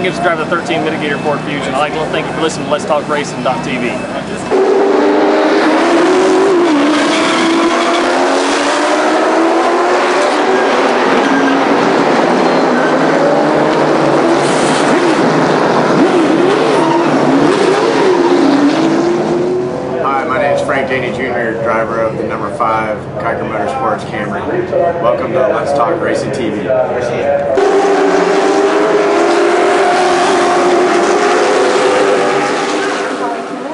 Gibbs, driver of the 13 Mitigator Ford Fusion. I'd like to thank you for listening to Let's Talk Racing.tv. Jr., driver of the number 5 Kiker Motorsports Camry. Welcome to Let's Talk Racing TV.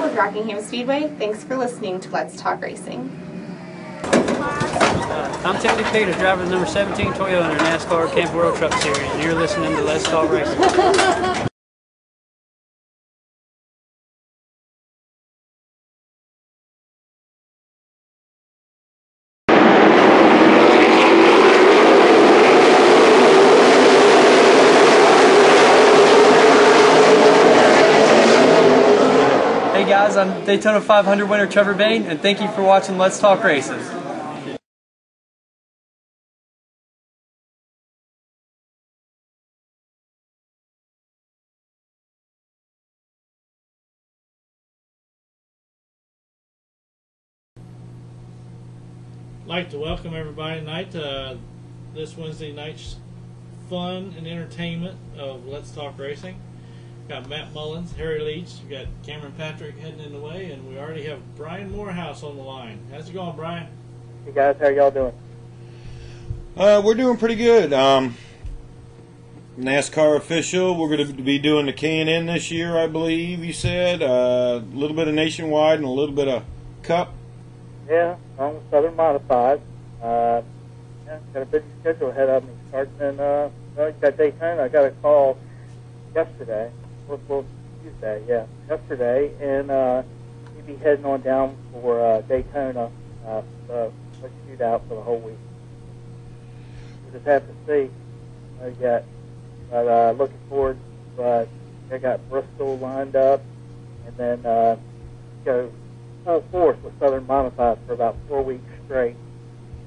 With Rockingham Speedway. Thanks for listening to Let's Talk Racing. I'm Tiffany Peters, driver of the number 17 Toyota in the NASCAR Camp World Truck Series, and you're listening to Let's Talk Racing. Hey guys, I'm Daytona 500 winner Trevor Bain, and thank you for watching Let's Talk Racing. I'd like to welcome everybody tonight to this Wednesday night's fun and entertainment of Let's Talk Racing. Got Matt Mullins, Harry Leach, we got Cameron Patrick heading in the way, and we already have Brian Morehouse on the line. How's it going, Brian? Hey guys, how y'all doing? We're doing pretty good. NASCAR official, we're going to be doing the K&N this year, I believe you said. A little bit of Nationwide and a little bit of Cup. Yeah, along with Southern Modified. Yeah, got a busy schedule ahead of me. Starting in, got Daytona. I got a call yesterday. Well, Tuesday, yeah, yesterday, and he'd be heading on down for Daytona, the shootout for the whole week. We just have to see yet, but looking forward. But I got Bristol lined up, and then go full force with Southern Modified for about 4 weeks straight.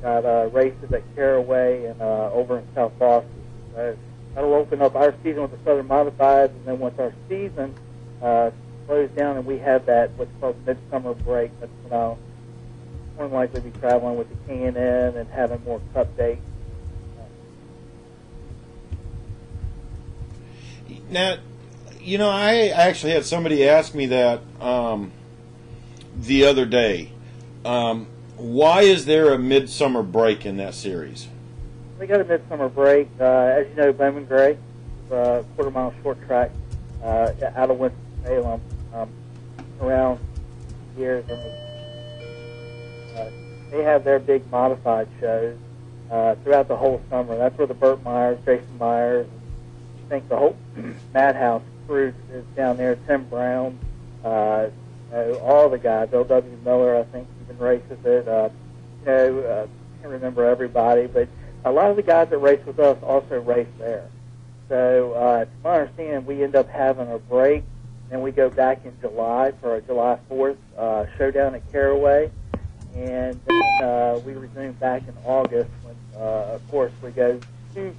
Got races at Caraway and over in South Boston. That'll open up our season with the Southern Modifieds, and then once our season slows down and we have that what's called midsummer break, that's when I'll more than likely be traveling with the K&N and having more Cup dates. Now, you know, I actually had somebody ask me that the other day. Why is there a midsummer break in that series? We got a midsummer break. As you know, Bowman Gray, quarter-mile short track out of Winston-Salem, around here. They have their big modified shows throughout the whole summer. That's where the Burt Myers, Jason Myers, I think the whole Madhouse crew is down there. Tim Brown, all the guys. L.W. Miller, I think, even races it. Can't remember everybody, but a lot of the guys that race with us also race there. So, to my understanding, we end up having a break, and we go back in July for a July 4th showdown at Caraway, and then we resume back in August when, of course, we go to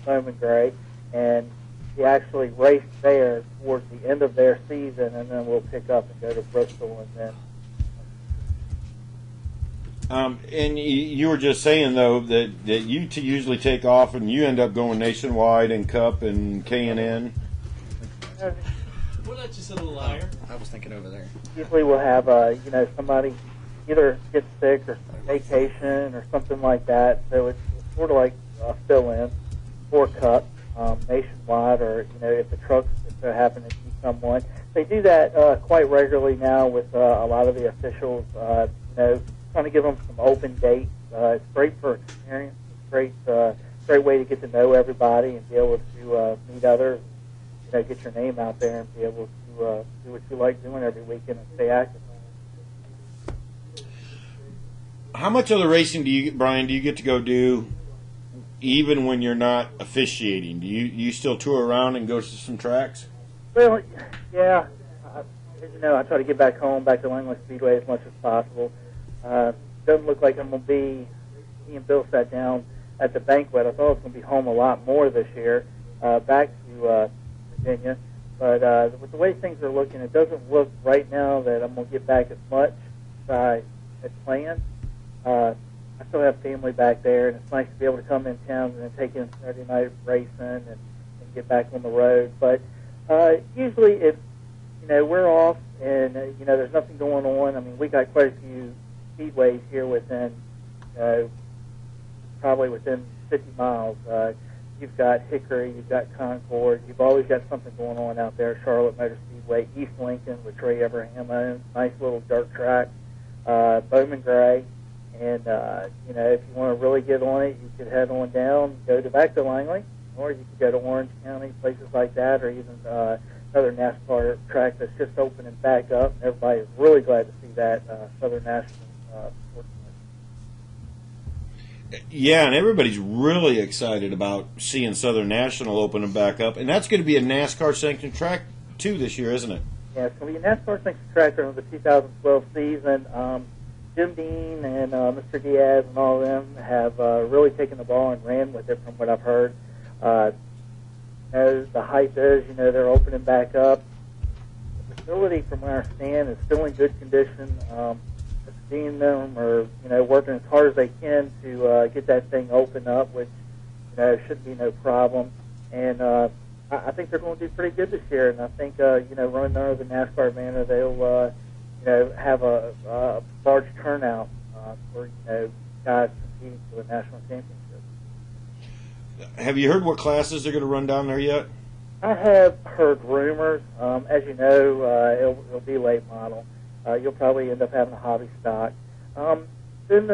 Bowman Gray, and we actually race there towards the end of their season, and then we'll pick up and go to Bristol, and then and you were just saying, though, that you usually take off and you end up going Nationwide and Cup and K&N. We'll let you sit a little higher. I was thinking over there. Usually we'll have, somebody either get sick or vacation or something like that. So it's sort of like a fill-in for Cup, Nationwide, or, if the trucks so happen to see someone. They do that quite regularly now with a lot of the officials, trying to give them some open dates. It's great for experience. It's great way to get to know everybody and be able to meet others. Get your name out there and be able to do what you like doing every weekend and stay active. How much of the racing Brian, do you get to go do, even when you're not officiating? Do you still tour around and go to some tracks? Well, yeah. I try to get back home, back to Langley Speedway as much as possible. Doesn't look like I'm going to be, me and Bill sat down at the banquet. I thought I was going to be home a lot more this year. Back to Virginia. But with the way things are looking, it doesn't look right now that I'm going to get back as much as I had planned. I still have family back there, and it's nice to be able to come in town and then take in Saturday night racing and get back on the road. But usually, if we're off and there's nothing going on. I mean, we got quite a few speedways here within probably within 50 miles. You've got Hickory, you've got Concord, you've always got something going on out there. Charlotte Motor Speedway, East Lincoln, which Ray Abraham owns, nice little dirt track. Bowman Gray, and if you want to really get on it, you could head on down, go back to Langley, or you could go to Orange County, places like that, or even another NASCAR track that's just opening back up. Everybody is really glad to see that Southern National. Yeah, and everybody's really excited about seeing Southern National opening back up, and that's going to be a NASCAR sanctioned track too this year, isn't it? Yeah, it's going to be a NASCAR sanctioned track during the 2012 season. Jim Dean and Mr. Diaz and all of them have really taken the ball and ran with it, from what I've heard. The hype is, they're opening back up. The facility, from where I stand, is still in good condition. Seeing them are, working as hard as they can to get that thing open up, which, should be no problem. And I think they're going to do pretty good this year. And I think, running under the NASCAR banner, they'll, have a large turnout for, guys competing for the national championship. Have you heard what classes they're going to run down there yet? I have heard rumors. As you know, it'll be late model. You'll probably end up having a hobby stock. Then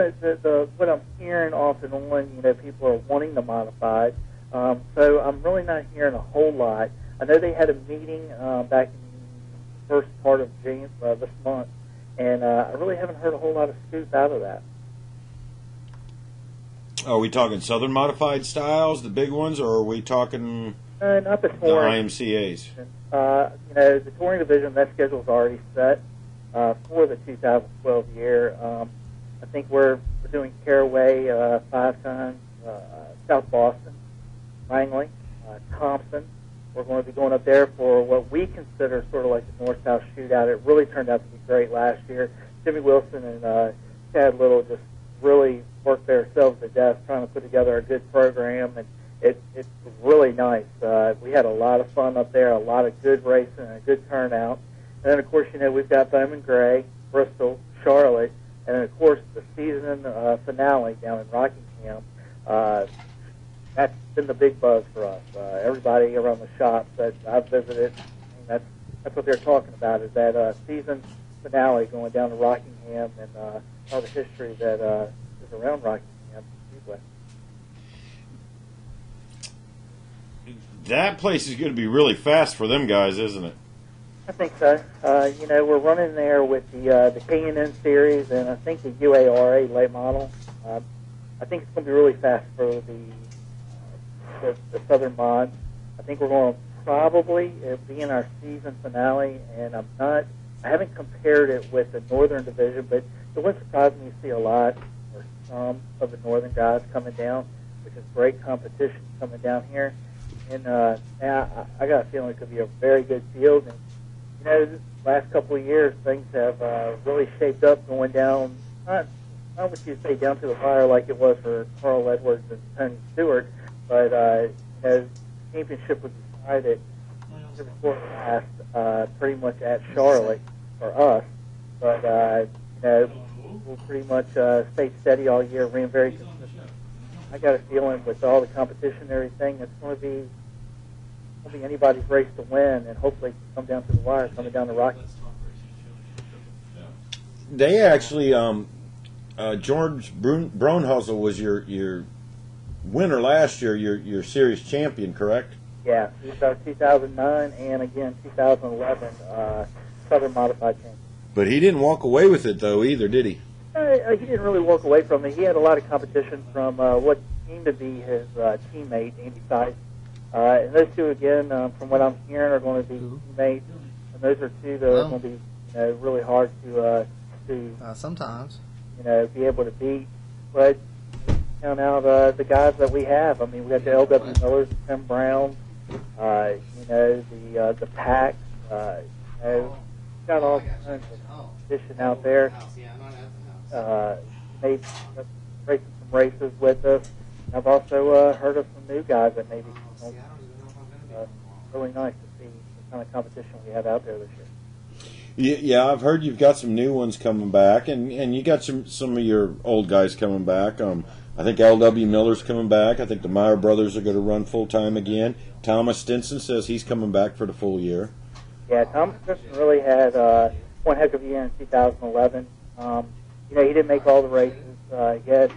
what I'm hearing off and on, people are wanting the modified. So I'm really not hearing a whole lot. I know they had a meeting back in the first part of January this month, and I really haven't heard a whole lot of scoop out of that. Are we talking Southern modified styles, the big ones, or are we talking Not the the touring. IMCAs? The touring division, that schedule's already set for the 2012 year. I think we're doing Caraway 5 times, South Boston, Langley, Thompson. We're going to be going up there for what we consider sort of like the North-South shootout. It really turned out to be great last year. Jimmy Wilson and Chad Little just really worked themselves to death trying to put together a good program, and it's really nice. We had a lot of fun up there, a lot of good racing, and a good turnout. And then, of course, we've got Bowman Gray, Bristol, Charlotte, and then, of course, the season finale down in Rockingham. That's been the big buzz for us. Everybody around the shop that I've visited, that's what they're talking about, is that season finale going down to Rockingham and all the history that is around Rockingham Speedway. That place is going to be really fast for them guys, isn't it? I think so. We're running there with the K&N series and I think the UARA late model. I think it's going to be really fast for the Southern Mod. I think we're going to probably be in our season finale, and I haven't compared it with the Northern Division, but it wouldn't surprise me to see a lot or some of the Northern guys coming down, which is great competition coming down here. And now I got a feeling it could be a very good field. And the last couple of years, things have really shaped up going down, not what you say down to the wire like it was for Carl Edwards and Tony Stewart, but the championship was decided before last, pretty much at Charlotte for us. But we'll pretty much stay steady all year, ran very consistent. I got a feeling with all the competition and everything, it's going to be anybody's race to win, and hopefully come down to the wire, coming down the Rocky. They actually, George Brownhusel was your winner last year, your series champion, correct? Yeah, he was our 2009 and again 2011 Southern Modified champion. But he didn't walk away with it though either, did he? He didn't really walk away from it. He had a lot of competition from what seemed to be his teammate, Andy Sice. And those two, again, from what I'm hearing, are going to be teammates. And those are two that are going to be really hard to sometimes be able to beat. But count out the guys that we have. I mean, we got the L.W. Millers, Tim Brown, The packs. Got all kinds of competition out there. Maybe breaking some races with us. I've also heard of some new guys that maybe really nice to see the kind of competition we have out there this year. Yeah, I've heard you've got some new ones coming back, and you got some of your old guys coming back. I think L.W. Miller's coming back. I think the Meyer brothers are going to run full time again. Thomas Stinson says he's coming back for the full year. Yeah, Thomas Stinson really had one heck of a year in 2011. He didn't make all the races yet.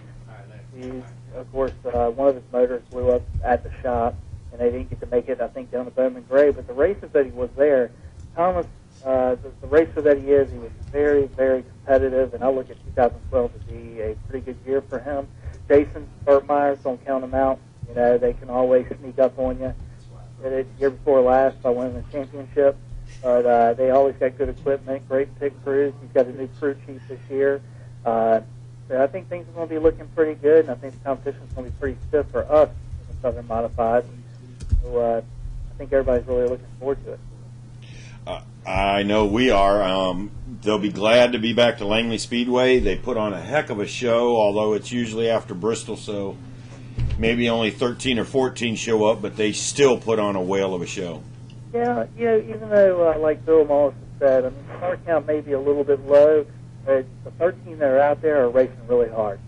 Of course, one of his motors blew up at the shop, and they didn't get to make it, I think, down to Bowman Gray. But the races that he was there, Thomas, the racer that he was very, very competitive, and I look at 2012 to be a pretty good year for him. Jason Burtmeyers, don't count them out. They can always sneak up on you. Did it year before last by winning the championship. But they always got good equipment, great pit crews. He's got a new crew chief this year. So I think things are going to be looking pretty good, and I think the competition is going to be pretty stiff for us in the Southern Modified. So I think everybody's really looking forward to it. I know we are. They'll be glad to be back to Langley Speedway. They put on a heck of a show, although it's usually after Bristol, so maybe only 13 or 14 show up, but they still put on a whale of a show. Yeah, even though, like Bill Mollins said, the car count may be a little bit low, but the 13 that are out there are racing really hard.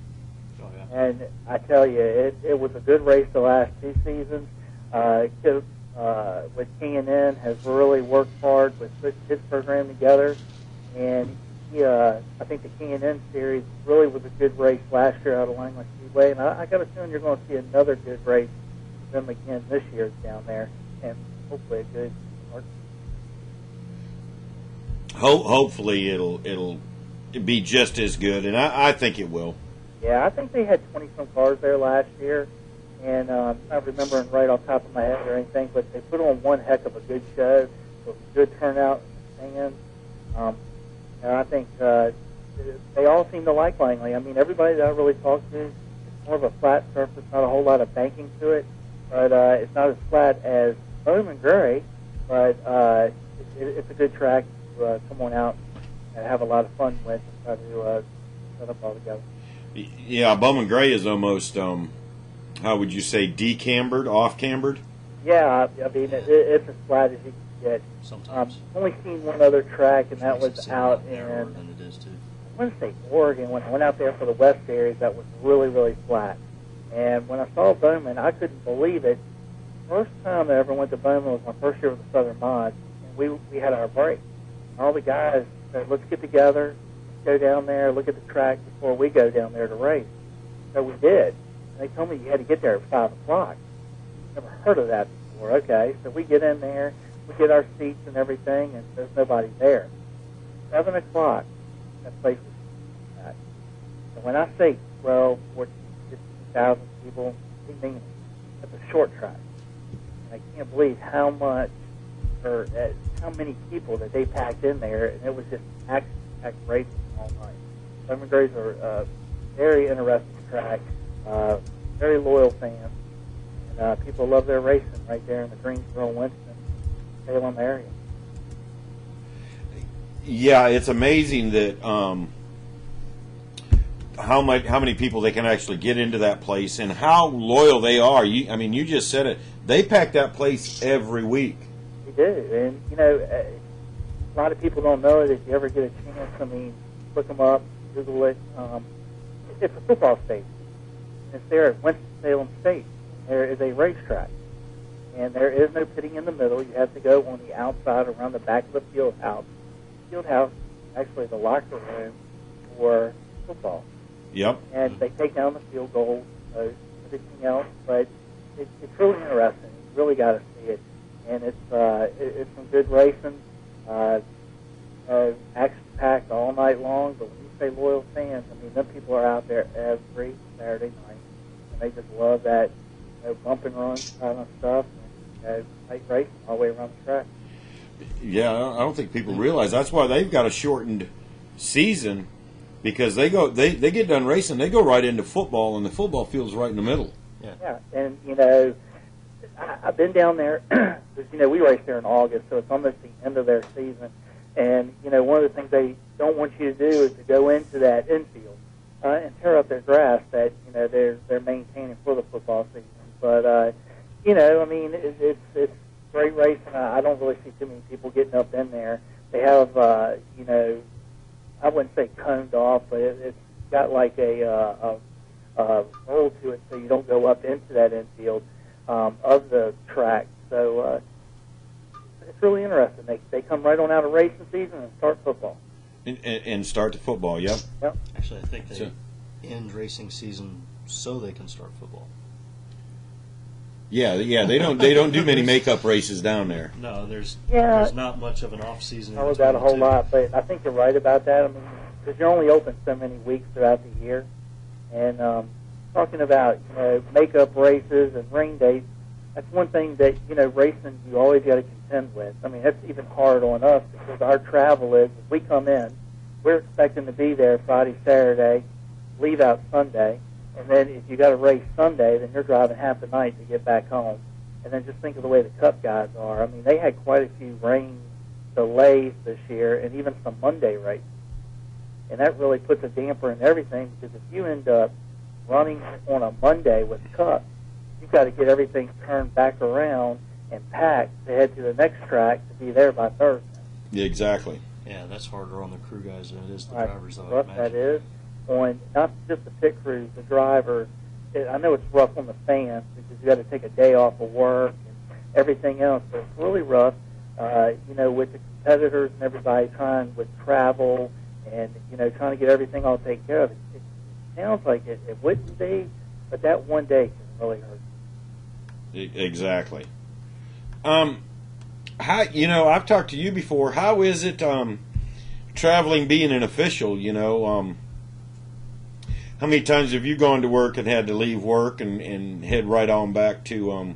Oh, yeah. And I tell you, it was a good race the last two seasons. With K&N has really worked hard with putting his program together, and I think the K&N series really was a good race last year out of Langley Speedway, and I got a feeling you're going to see another good race from them again this year down there, and hopefully a good start. Hopefully it'll be just as good, and I think it will. Yeah, I think they had 20-some cars there last year. And I'm not remembering right off the top of my head or anything, but they put on one heck of a good show. It was a good turnout in the stands. And I think they all seem to like Langley. Everybody that I really talked to, it's more of a flat surface, not a whole lot of banking to it. But it's not as flat as Bowman Gray, but it's a good track to come on out and have a lot of fun with and try to set up all together. Yeah, Bowman Gray is almost... how would you say, decambered, off-cambered? Yeah, it's as flat as you can get. Sometimes. I've only seen one other track, and that was out in, I want to say Oregon. When I went out there for the West Series, that was really, really flat. And when I saw Bowman, I couldn't believe it. First time I ever went to Bowman was my first year with the Southern Mod, and we had our break. All the guys said, let's get together, go down there, look at the track before we go down there to race. So we did. They told me you had to get there at 5 o'clock. Never heard of that before. Okay, so we get in there, we get our seats and everything, and there's nobody there. 7 o'clock, that place was packed. And when I say 12, 14, 15,000 people, we mean it's a short track. And I can't believe how many people that they packed in there, and it was just packed racing all night. Bowman Grays are a very interesting track. Very loyal fans, and people love their racing right there in the Greensboro, Winston, Salem area. Yeah, it's amazing that how many people they can actually get into that place and how loyal they are. You just said it. They pack that place every week. They do, and a lot of people don't know it. If you ever get a chance, look them up, Google it. It's a football stadium. It's there at Winston-Salem State. There is a racetrack, and there is no pitting in the middle. You have to go on the outside around the back of the field house. The field house is actually the locker room for football. Yep. And they take down the field goals, everything else, but it's really interesting. You really got to see it, and it's some good racing. Action-packed all night long, but when you say loyal fans, them people are out there every Saturday night, and they just love that bump and run kind of stuff, and tight racing all the way around the track. Yeah, I don't think people realize that's why they've got a shortened season, because they get done racing, they go right into football, and the football field's right in the middle. Yeah, and I've been down there because, we race there in August, so it's almost the end of their season. And, one of the things they don't want you to do is to go into that infield and tear up their grass that, they're maintaining for the football season. But, it's great racing. I don't really see too many people getting up in there. They have, I wouldn't say coned off, but it's got like a roll to it so you don't go up into that infield of the track. So it's really interesting. They come right on out of racing season and start football. And start the football, yep. Actually, I think they end racing season so they can start football. Yeah. They don't do many makeup races down there. No, there's not much of an off season. I was out a whole lot, but I think you're right about that. I mean, because you're only open so many weeks throughout the year, and talking about makeup races and rain dates, that's one thing that racing you always got to contend with. I mean, that's even hard on us because our travel is if we come in, we're expecting to be there Friday, Saturday, leave out Sunday. And then if you got to race Sunday, then you're driving half the night to get back home. And then just think of the way the Cup guys are. I mean, they had quite a few rain delays this year and even some Monday races. And that really puts a damper in everything because if you end up running on a Monday with Cup, you've got to get everything turned back around and packed to head to the next track to be there by Thursday. Yeah, exactly. Yeah, that's harder on the crew guys than it is the Right. drivers, though, I Rough imagine. that is. On not just the pit crews, the drivers. I know it's rough on the fans because you got to take a day off of work and everything else, but it's really rough. With the competitors and everybody trying with travel and trying to get everything all taken care of. It sounds like it wouldn't be, but that one day can really hurt. Exactly. How I've talked to you before. How is it traveling, being an official? How many times have you gone to work and had to leave work and head right on back to?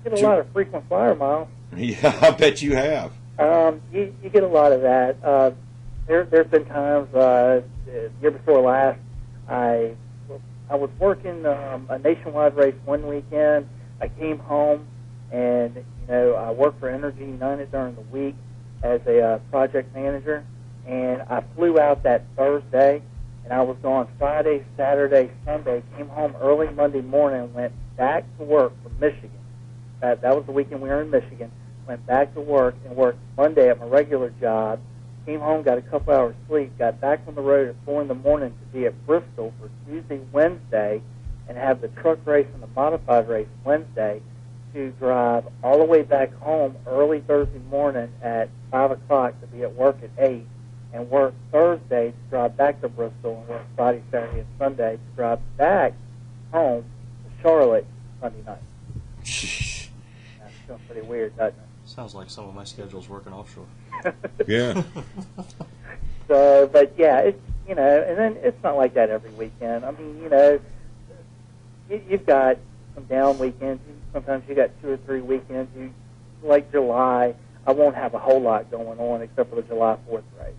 Get a lot of frequent flyer miles. Yeah, I bet you have. You get a lot of that. There's been times the year before last, I was working a nationwide race one weekend. I came home and I worked for Energy United during the week as a project manager, and I flew out that Thursday. And I was gone Friday, Saturday, Sunday, came home early Monday morning and went back to work from Michigan. That was the weekend we were in Michigan. Went back to work and worked Monday at my regular job. Came home, got a couple hours sleep, got back on the road at 4 in the morning to be at Bristol for Tuesday, Wednesday, and have the truck race and the modified race Wednesday to drive all the way back home early Thursday morning at 5 o'clock to be at work at 8. And work Thursday to drive back to Bristol and work Friday, Saturday, and Sunday to drive back home to Charlotte Sunday night. That's still pretty weird, doesn't it? Sounds like some of my schedule's working offshore. Yeah. So, but yeah, it's and then it's not like that every weekend. I mean, you've got some down weekends. Sometimes you got 2 or 3 weekends. Like July, I won't have a whole lot going on except for the July 4th race.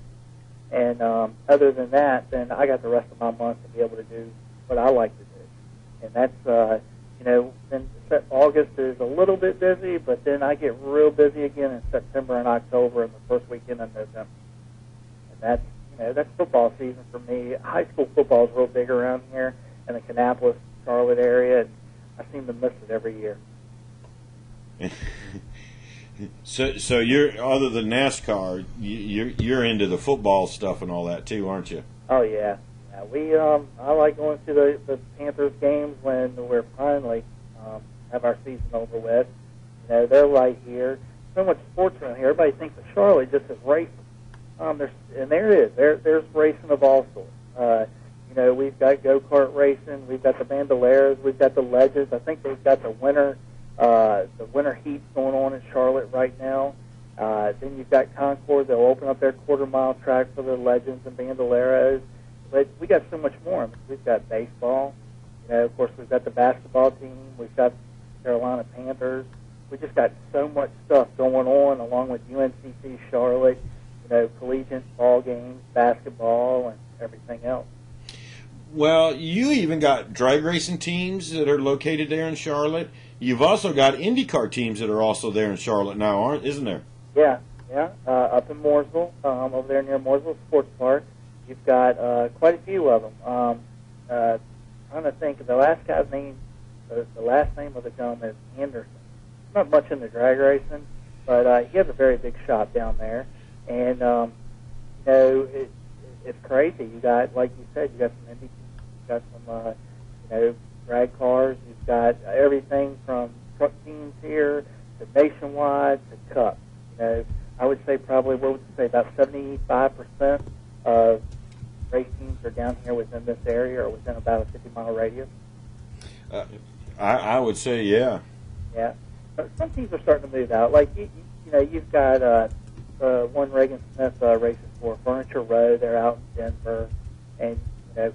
And other than that, then I got the rest of my month to be able to do what I like to do. And that's, then August is a little bit busy, but then I get real busy again in September and October and the first weekend of November. And that's football season for me. High school football is real big around here in the Kannapolis, Charlotte area, and I seem to miss it every year. So you're, other than NASCAR, you're into the football stuff and all that too, aren't you? Oh yeah. We I like going to the Panthers games when we're finally have our season over with. They're right here. So much sports around here. Everybody thinks of Charlotte just as racing. There's racing of all sorts. We've got go-kart racing. We've got the Bandoleras. We've got the Legends. I think they've got the winter heats going on in Charlotte right now. Then you've got Concord. They'll open up their quarter-mile track for the Legends and Bandoleras. But we got so much more. I mean, we've got baseball. Of course, we've got the basketball team. We've got Carolina Panthers. We just got so much stuff going on, along with UNCC Charlotte, collegiate ball games, basketball, and everything else. Well, you even got drag racing teams that are located there in Charlotte. You've also got IndyCar teams that are also there in Charlotte now, isn't there? Yeah. Up in Mooresville, over there near Mooresville Sports Park, you've got quite a few of them. Trying to think of the last guy's name. The last name of the gentleman is Anderson. Not much in the drag racing, but he has a very big shop down there. And it's crazy. You got, like you said, you got some Indy, you got some drag cars. You've got everything from truck teams here to nationwide to Cup. I would say probably, what would you say, about 75% of race teams are down here within this area or within about a 50-mile radius. I would say, yeah. Yeah. But some teams are starting to move out. Like, you've got one Reagan Smith races for Furniture Row. They're out in Denver and,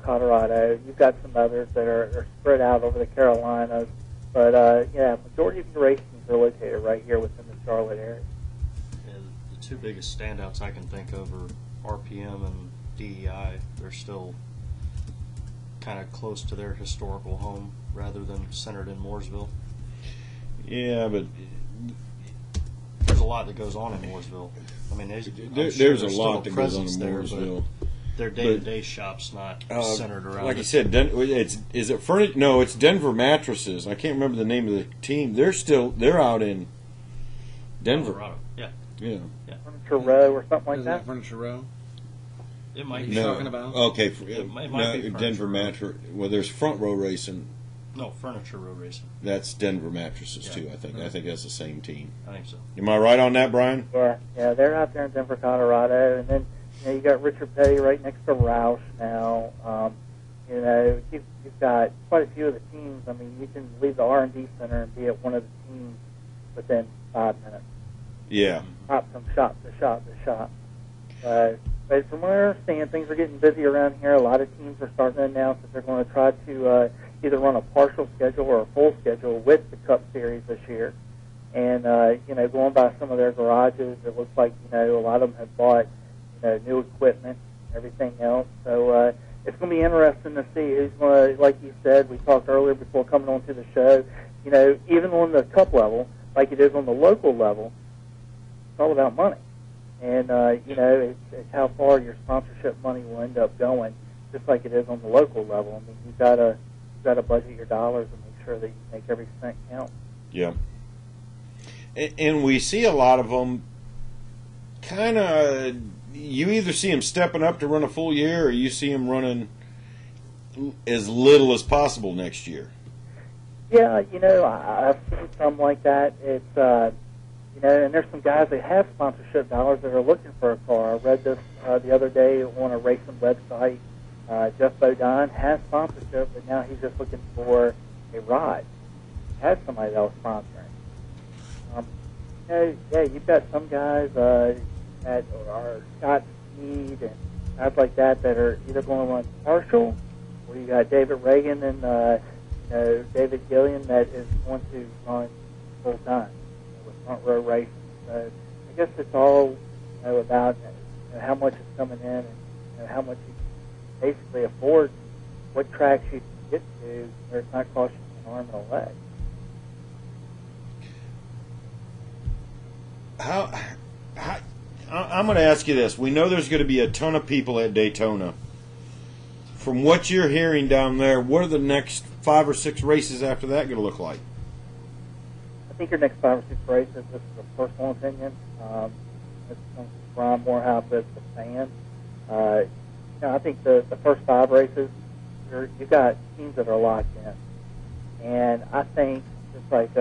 Colorado. You've got some others that are spread out over the Carolinas. But, majority of your race teams are located right here within the Charlotte area. The two biggest standouts I can think of are RPM and DEI. They're still kind of close to their historical home rather than centered in Mooresville. Yeah, but there's a lot that goes on in Mooresville. I mean, there's a lot that goes on in Mooresville. Their day-to-day shop's not centered around. Like you said, is it furniture? No, it's Denver Mattresses. I can't remember the name of the team. They're out in Denver. Colorado. Yeah. Furniture Row or something like that. Furniture Row. It might be talking about. Okay, it might be Denver Mattress. Well, there's Front Row Racing. No, Furniture Row Racing. That's Denver Mattresses too. I think. I think that's the same team. I think so. Am I right on that, Brian? Yeah, they're out there in Denver, Colorado, and then you got Richard Petty right next to Roush now. You've got quite a few of the teams. I mean, you can leave the R&D center and be at one of the teams within 5 minutes. Yeah. Hop from shop to shop to shop. But from what I understand, things are getting busy around here. A lot of teams are starting to announce that they're going to try to either run a partial schedule or a full schedule with the Cup Series this year. And, going by some of their garages, it looks like, a lot of them have bought, new equipment and everything else. So it's going to be interesting to see who's going to, like you said, we talked earlier before coming on to the show, even on the Cup level, like it is on the local level, it's all about money. And, it's how far your sponsorship money will end up going, just like it is on the local level. I mean, you've got to budget your dollars and make sure that you make every cent count. Yeah. And we see a lot of them kind of, you either see them stepping up to run a full year or you see them running as little as possible next year. Yeah, I've seen some like that. It's, and there's some guys that have sponsorship dollars that are looking for a car. I read this the other day on a racing website. Jeff Bodine has sponsorship, but now he's just looking for a ride. He has somebody that was sponsoring. You've got some guys that are Scott Speed and guys like that are either going to run partial, or you got David Reagan and David Gillian that is going to run full time with front row racing. So I guess it's all about how much is coming in and how much you can basically afford, what tracks you can get to where it's not costing you an arm and a leg. I'm going to ask you this. We know there's going to be a ton of people at Daytona. From what you're hearing down there, what are the next 5 or 6 races after that going to look like? I think your next 5 or 6 races, this is a personal opinion, this comes from Morehouse as the fan. I think the first 5 races, you've got teams that are locked in. And I think, just like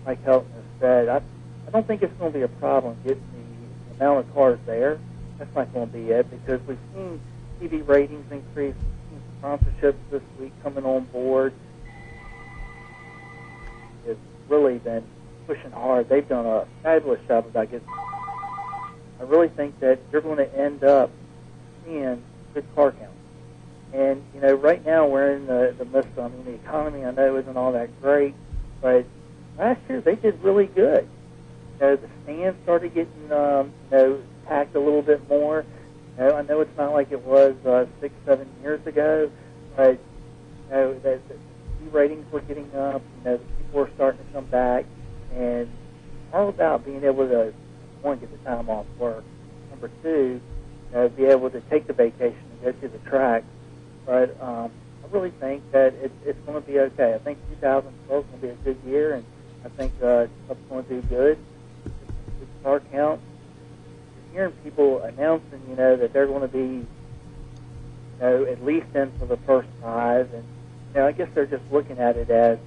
Mike Helton has said, I don't think it's going to be a problem getting the amount of cars there. That's not going to be it, because we've seen TV ratings increase, we've seen sponsorships this week coming on board. It's really been pushing hard. They've done a fabulous job about getting. I really think that you're going to end up seeing good car count. And, right now we're in the midst of, the economy I know isn't all that great, but last year they did really good. The stands started getting, packed a little bit more. I know it's not like it was 6-7 years ago, but that ratings were getting up. You know, people were starting to come back, and all about being able to, one, get the time off work. Number two, be able to take the vacation and go to the track. But I really think that it's going to be okay. I think 2012 is going to be a good year, and I think it's going to do good. The car count. Hearing people announcing, that they're going to be, at least in for the first 5, and I guess they're just looking at it as,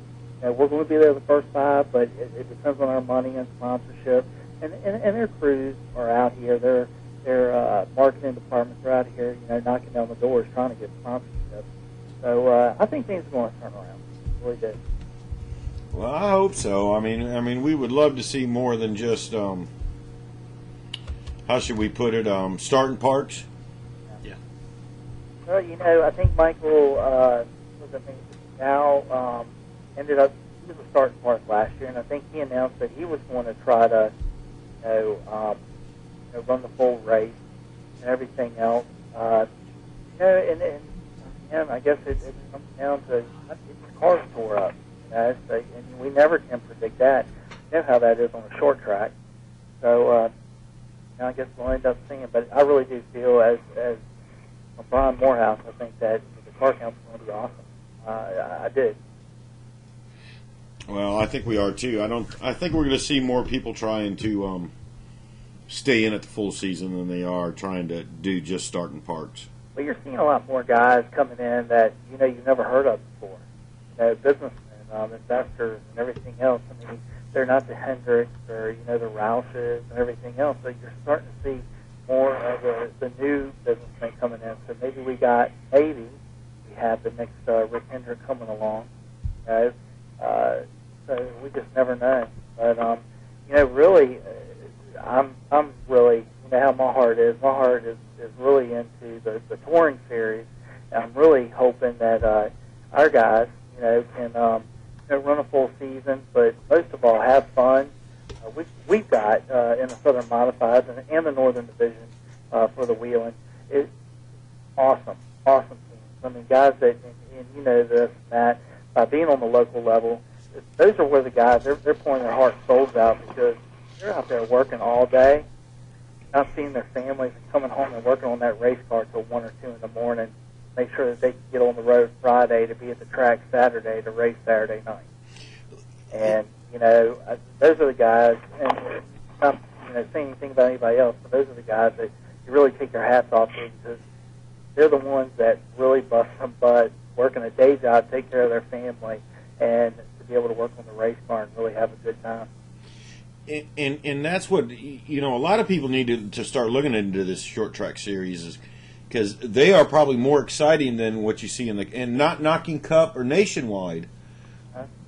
we're going to be there the first 5, but it depends on our money and sponsorship, and their crews are out here. Their marketing departments are out here, knocking down the doors trying to get sponsorship. So I think things are going to turn around. Really do. Well, I hope so. I mean, we would love to see more than just. How should we put it? Starting parks. Yeah. Well, I think Michael now ended up. He was a starting park last year, and I think he announced that he was going to try to, run the full race and everything else. And I guess it comes down to his cars tore up. And we never can predict that. You know how that is on a short track. So I guess we'll end up seeing. But I really do feel as Brian Morehouse, I think that the car count is going to be awesome. I do. Well, I think we are too. I think we're going to see more people trying to stay in at the full season than they are trying to do just starting parks. Well, you're seeing a lot more guys coming in that you've never heard of before. Businessmen, investors, and everything else. I mean, they're not the Hendricks or the Rouses and everything else. So you're starting to see more of the new businessmen coming in. So maybe we have the next Rick Hendrick coming along. So we just never know. But really, I'm really how my heart is. My heart is really into the touring series. And I'm really hoping that our guys, can run a full season, but most of all have fun. We've got in the Southern Modifieds and the Northern Division for the wheeling. It's awesome teams. I mean, guys that and this, Matt, by being on the local level, those are where the guys they're pouring their heart and souls out because they're out there working all day, not seeing their families and coming home and working on that race car till 1 or 2 in the morning. Make sure that they can get on the road Friday to be at the track Saturday to race Saturday night. And those are the guys. And I'm not saying anything about anybody else, but those are the guys that you really take your hats off to because they're the ones that really bust some butt, working a day job, take care of their family, and to be able to work on the race car and really have a good time. And that's what a lot of people need to start looking into this short track series is because they are probably more exciting than what you see and not knocking Cup or Nationwide,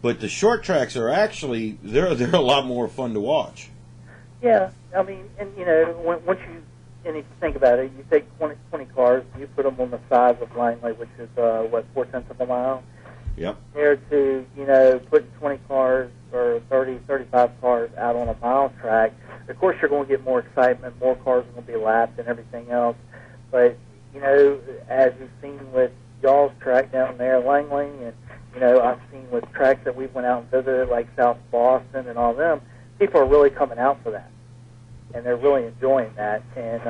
but the short tracks are actually they're a lot more fun to watch. Yeah, I mean, and once if you think about it, you take 20 cars, you put them on the size of Langley, which is 0.4 of a mile. Yep. Compared to putting 20 cars or 30, 35 cars out on a mile track. Of course, you're going to get more excitement, more cars are going to be lapped, and everything else. But as you've seen with y'all's track down there, Langley, and I've seen with tracks that we went out and visited, like South Boston and all them, people are really coming out for that, and they're really enjoying that. And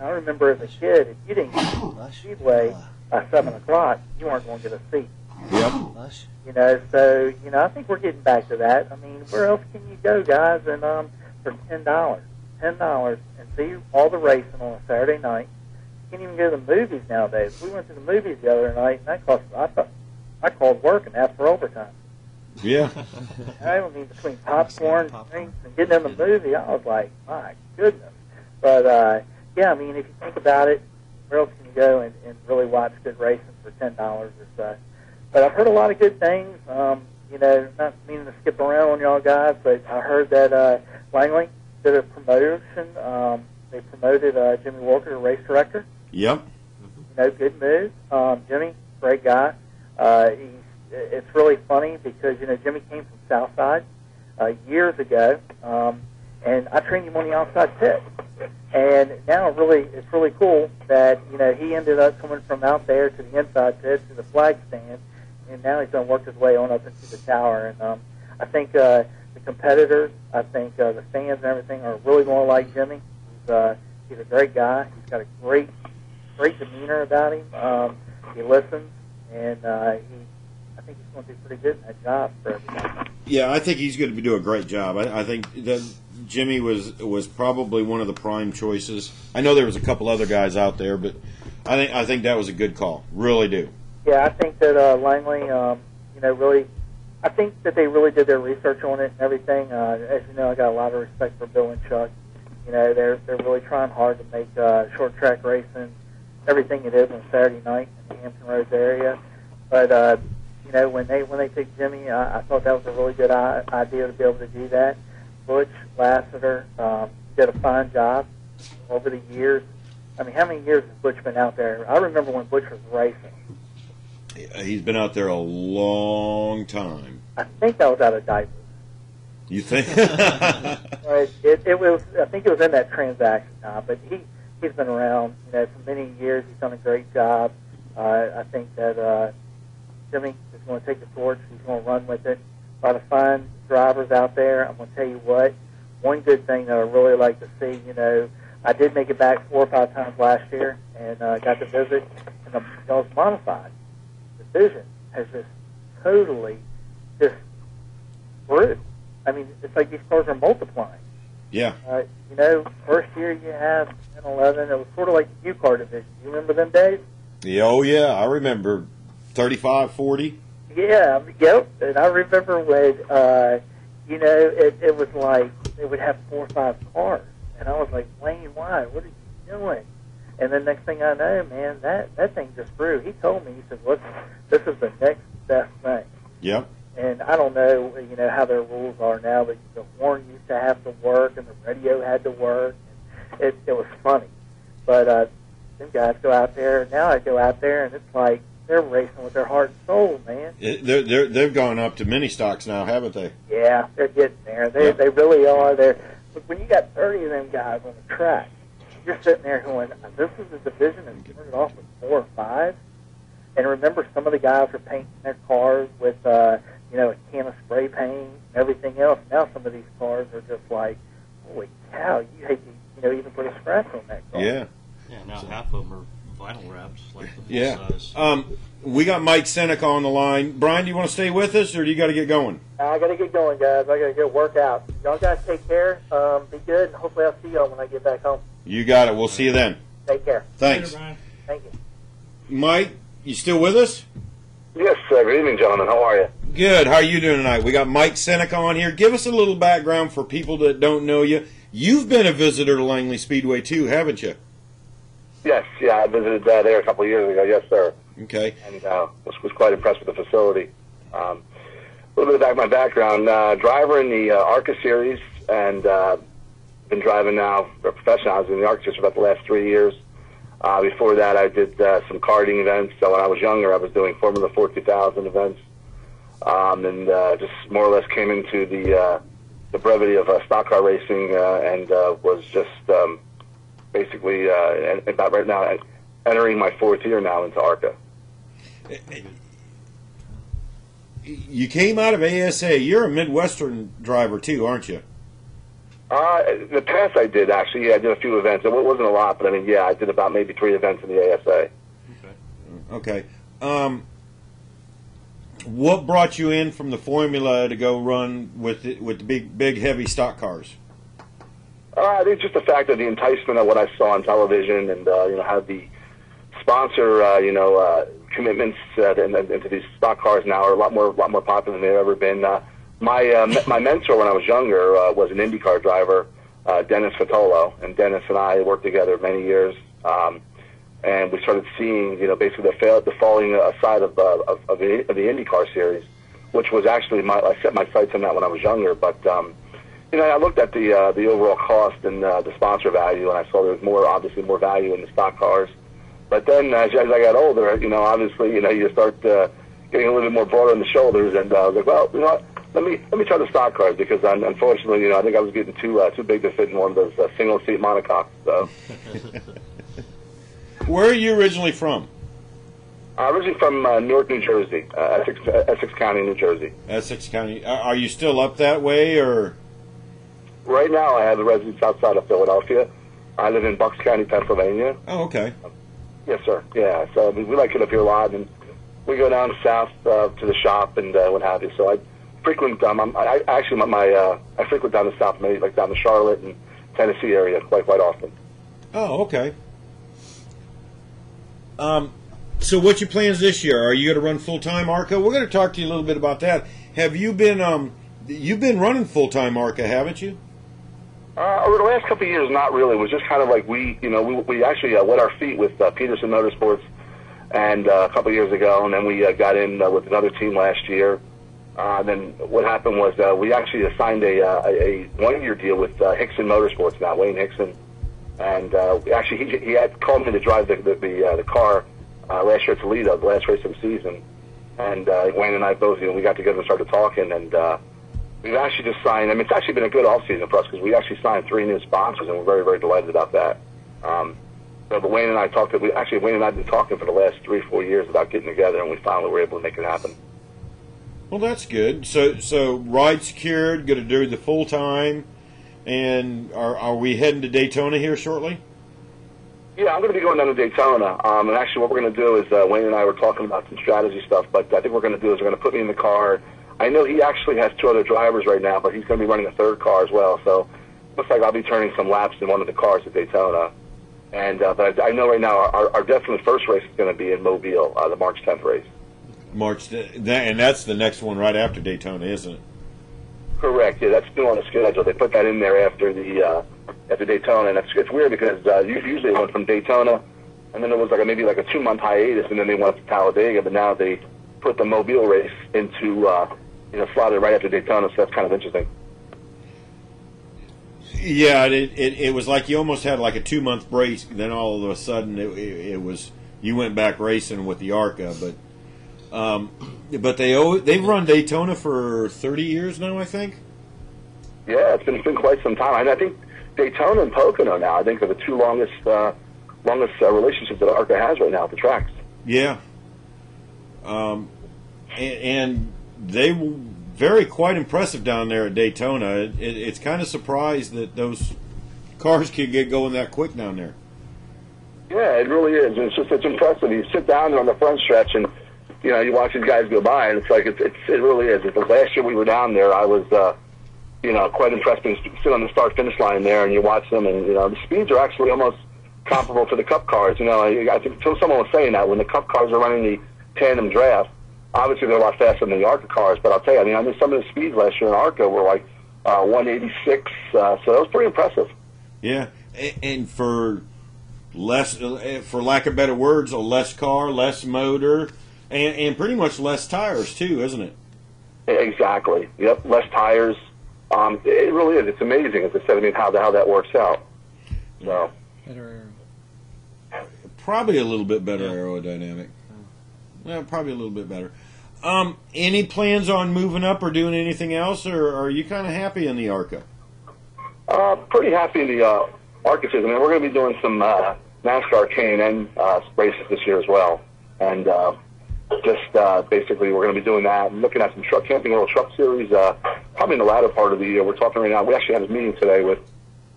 I remember as a kid, if you didn't get to Speedway by 7 o'clock, you weren't going to get a seat. Yep. So I think we're getting back to that. I mean, where else can you go, guys? And for $10 and see all the racing on a Saturday night. You can't even go to the movies nowadays. We went to the movies the other night, and I called work and asked for overtime. Yeah. I mean, between popcorn, drinks, and getting in the movie, I was like, my goodness. But I mean, if you think about it, where else can you go and really watch good racing for $10 or so? But I've heard a lot of good things. Not meaning to skip around on y'all guys, but I heard that Langley did a promotion. They promoted Jimmy Walker to race director. Yep. Good move. Jimmy, great guy. It's really funny because Jimmy came from Southside years ago, and I trained him on the outside pit. And now it's really cool that he ended up coming from out there to the inside pit to the flag stand. and now he's going to work his way on up into the tower. And I think the competitors, I think the fans and everything are really going to like Jimmy. He's a great guy. He's got a great demeanor about him. He listens, and I think he's going to do pretty good in that job for everybody. Yeah, I think he's going to do a great job. I think that Jimmy was probably one of the prime choices. I know there was a couple other guys out there, but I think that was a good call. Really do. Yeah, I think that Langley, really, I think that they really did their research on it and everything. As you know, I got a lot of respect for Bill and Chuck. They're really trying hard to make short track racing everything it is on Saturday night in the Hampton Roads area. But when they picked Jimmy, I thought that was a really good idea to be able to do that. Butch Lassiter did a fine job over the years. I mean, how many years has Butch been out there? I remember when Butch was racing. He's been out there a long time. I think that was out of diapers. You think? It was. I think it was in that transaction time. But he's been around, for many years. He's done a great job. I think that Jimmy is going to take the torch. He's going to run with it. A lot of fine drivers out there. I'm going to tell you what. One good thing that I really like to see. I did make it back 4 or 5 times last year and got to visit. And the modified division has just totally just grew. I mean, it's like these cars are multiplying. Yeah. First year you have 10, 11. It was sort of like the U-car division. You remember them days? Yeah, oh, yeah. I remember 35, 40. Yeah, yep. And I remember when, it was like they would have 4 or 5 cars. And I was like, Wayne, why? What are you doing? And then next thing I know, man, that thing just grew. He told me, he said, look, this is the next best thing. Yep. And I don't know, how their rules are now, but the horn used to have to work and the radio had to work. And it was funny. But them guys go out there. Now I go out there, and it's like they're racing with their heart and soul, man. They've gone up to mini stocks now, haven't they? Yeah, they're getting there. They really are. But when you got 30 of them guys on the track, you're sitting there going, this is a division and started off with 4 or 5. And remember, some of the guys were painting their cars with, a can of spray paint and everything else. Now some of these cars are just like, holy cow, you hate to, even put a scratch on that car. Yeah. Yeah, now half of them are vinyl wrapped, like the full size. We got Mike Senica on the line. Brian, do you want to stay with us, or do you got to get going? I got to get going, guys. I got to go work out. Y'all guys take care. Be good, and hopefully I'll see y'all when I get back home. You got it. We'll see you then. Take care. Thanks. Later, Thank you. Mike, you still with us? Yes, sir. Good evening, gentlemen. How are you? Good. How are you doing tonight? We got Mike Senica on here. Give us a little background for people that don't know you. You've been a visitor to Langley Speedway too, haven't you? Yes. Yeah, I visited there a couple of years ago. Yes, sir. Okay. And was quite impressed with the facility. A little bit about my background. Driver in the ARCA series, and been driving now for a professional. I was in the ARCA series for about the last 3 years. Before that, I did some karting events. So when I was younger, I was doing Formula 4 2000 events. And just more or less came into the brevity of stock car racing and was just basically about right now entering my 4th year now into ARCA. You came out of ASA. You're a Midwestern driver too, aren't you? In the past I did, actually. Yeah, I did a few events. It wasn't a lot, but I mean, yeah, I did about maybe 3 events in the ASA. Okay. What brought you in from the Formula to go run with the big heavy stock cars? I think just the fact of the enticement of what I saw on television, and how the sponsor commitments into these stock cars now are a lot more popular than they've ever been. My mentor when I was younger was an IndyCar driver, Dennis Fatolo, and Dennis and I worked together many years. And we started seeing, basically the falling aside of the IndyCar series, which was actually I set my sights on that when I was younger. But I looked at the overall cost and the sponsor value, and I saw there was obviously more value in the stock cars. But then as I got older, obviously, you start getting a little bit more broad on the shoulders, and I was like, well, let me try the stock cars, because unfortunately, I think I was getting too big to fit in one of those single seat monocoques. So. Where are you originally from? Originally from Newark, New Jersey, Essex County, New Jersey. Essex County. Are you still up that way, or? Right now, I have a residence outside of Philadelphia. I live in Bucks County, Pennsylvania. Oh, okay. Yes, sir. Yeah, so we like it up here a lot, and we go down south to the shop and what have you. So I frequent. I frequent down the south, maybe like down the Charlotte and Tennessee area quite often. Oh, okay. So what's your plans this year? Are you going to run full-time ARCA? We're going to talk to you a little bit about that. Have you been, you've been running full-time ARCA, haven't you? Over the last couple of years, not really. It was just kind of like we actually wet our feet with Peterson Motorsports and a couple of years ago, and then we got in with another team last year. Then what happened was we actually signed a one-year deal with Hickson Motorsports now, Wayne Hickson. And actually, he had called me to drive the car last year at Toledo, the last race of the season. And Wayne and I both, we got together and started talking. And we've actually just signed. I mean, it's actually been a good off season for us because we actually signed 3 new sponsors, and we're very, very delighted about that. But Wayne and I talked. Wayne and I have been talking for the last 3-4 years about getting together, and we finally were able to make it happen. Well, that's good. So ride secured, going to do the full time. And are we heading to Daytona here shortly? Yeah, I'm going to be going down to Daytona. And actually what we're going to do is Wayne and I were talking about some strategy stuff, but I think what we're going to do is we're going to put me in the car. I know he actually has 2 other drivers right now, but he's going to be running a 3rd car as well. So looks like I'll be turning some laps in one of the cars at Daytona. And but I know right now our definite first race is going to be in Mobile, the March 10th race. And that's the next one right after Daytona, isn't it? Correct. Yeah, that's still on the schedule. They put that in there after Daytona, and it's weird because usually it went from Daytona, and then it was maybe a 2-month hiatus, and then they went to Talladega. But now they put the Mobile race into slotted right after Daytona, so that's kind of interesting. Yeah, it was like you almost had like a 2-month break, then all of a sudden it was you went back racing with the ARCA, but they've run Daytona for 30 years now, I think. Yeah, it's been quite some time. I think Daytona and Pocono now, I think, are the 2 longest relationships that ARCA has right now at the tracks. Yeah. And they were very quite impressive down there at Daytona. It's kind of surprised that those cars can get going that quick down there. Yeah, it really is. It's impressive. You sit down there on the front stretch and you watch these guys go by, and it's like it really is. Last year we were down there, I was quite impressed. You sit on the start-finish line there, and you watch them, and the speeds are actually almost comparable to the Cup cars. I think someone was saying that when the Cup cars are running the tandem draft, obviously they're a lot faster than the ARCA cars. But I'll tell you, I mean some of the speeds last year in ARCA were like 186, so that was pretty impressive. Yeah, and for lack of better words, a less car, less motor. And pretty much less tires too, isn't it? Exactly. Yep, less tires. It really is. It's amazing, as I said. I mean, how that works out. So. Better probably a little bit better aerodynamic. Well, probably a little bit better. Any plans on moving up or doing anything else, or are you kind of happy in the ARCA? Pretty happy in the ARCA season. I mean, we're going to be doing some NASCAR K&N races this year as well, and. Basically, we're going to be doing that, looking at some Camping World Truck Series, probably in the latter part of the year. We're talking right now. We actually had a meeting today with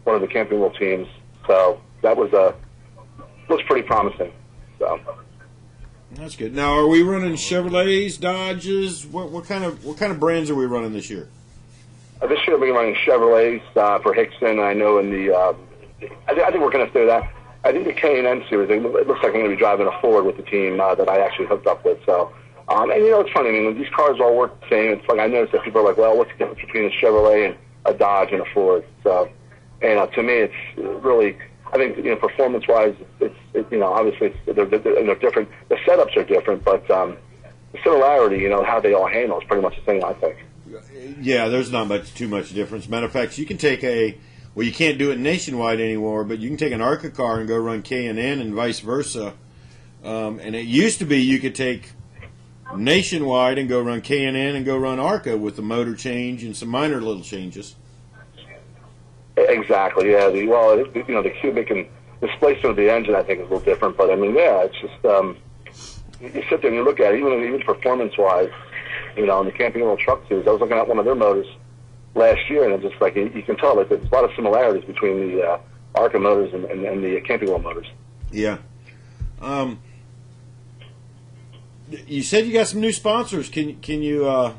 one of the Camping World teams, so that was looks pretty promising. So that's good. Now, are we running Chevrolets, Dodges? What kind of brands are we running this year? This year we're running Chevrolets for Hickson. I know in the I think we're going to do that. I think the K&N series, it looks like I'm going to be driving a Ford with the team that I actually hooked up with. So, and it's funny. I mean, when these cars all work the same, it's like I noticed that people are like, well, what's the difference between a Chevrolet and a Dodge and a Ford? So, and to me, it's really, I think, performance-wise, obviously they're different. The setups are different, but the similarity, how they all handle is pretty much the same, I think. Yeah, there's not too much difference. Matter of fact, you can take you can't do it nationwide anymore, but you can take an ARCA car and go run K&N and vice versa. And it used to be you could take nationwide and go run K&N and go run ARCA with the motor change and some minor little changes. Exactly, yeah. The cubic and displacement of the engine, I think, is a little different. But, I mean, yeah, it's just you sit there and you look at it, even performance-wise, in the Camping World Truck Series. I was looking at one of their motors last year, and it's just like you can tell, like there's a lot of similarities between the ARCA motors and the Camping World motors. Yeah. You said you got some new sponsors. Can you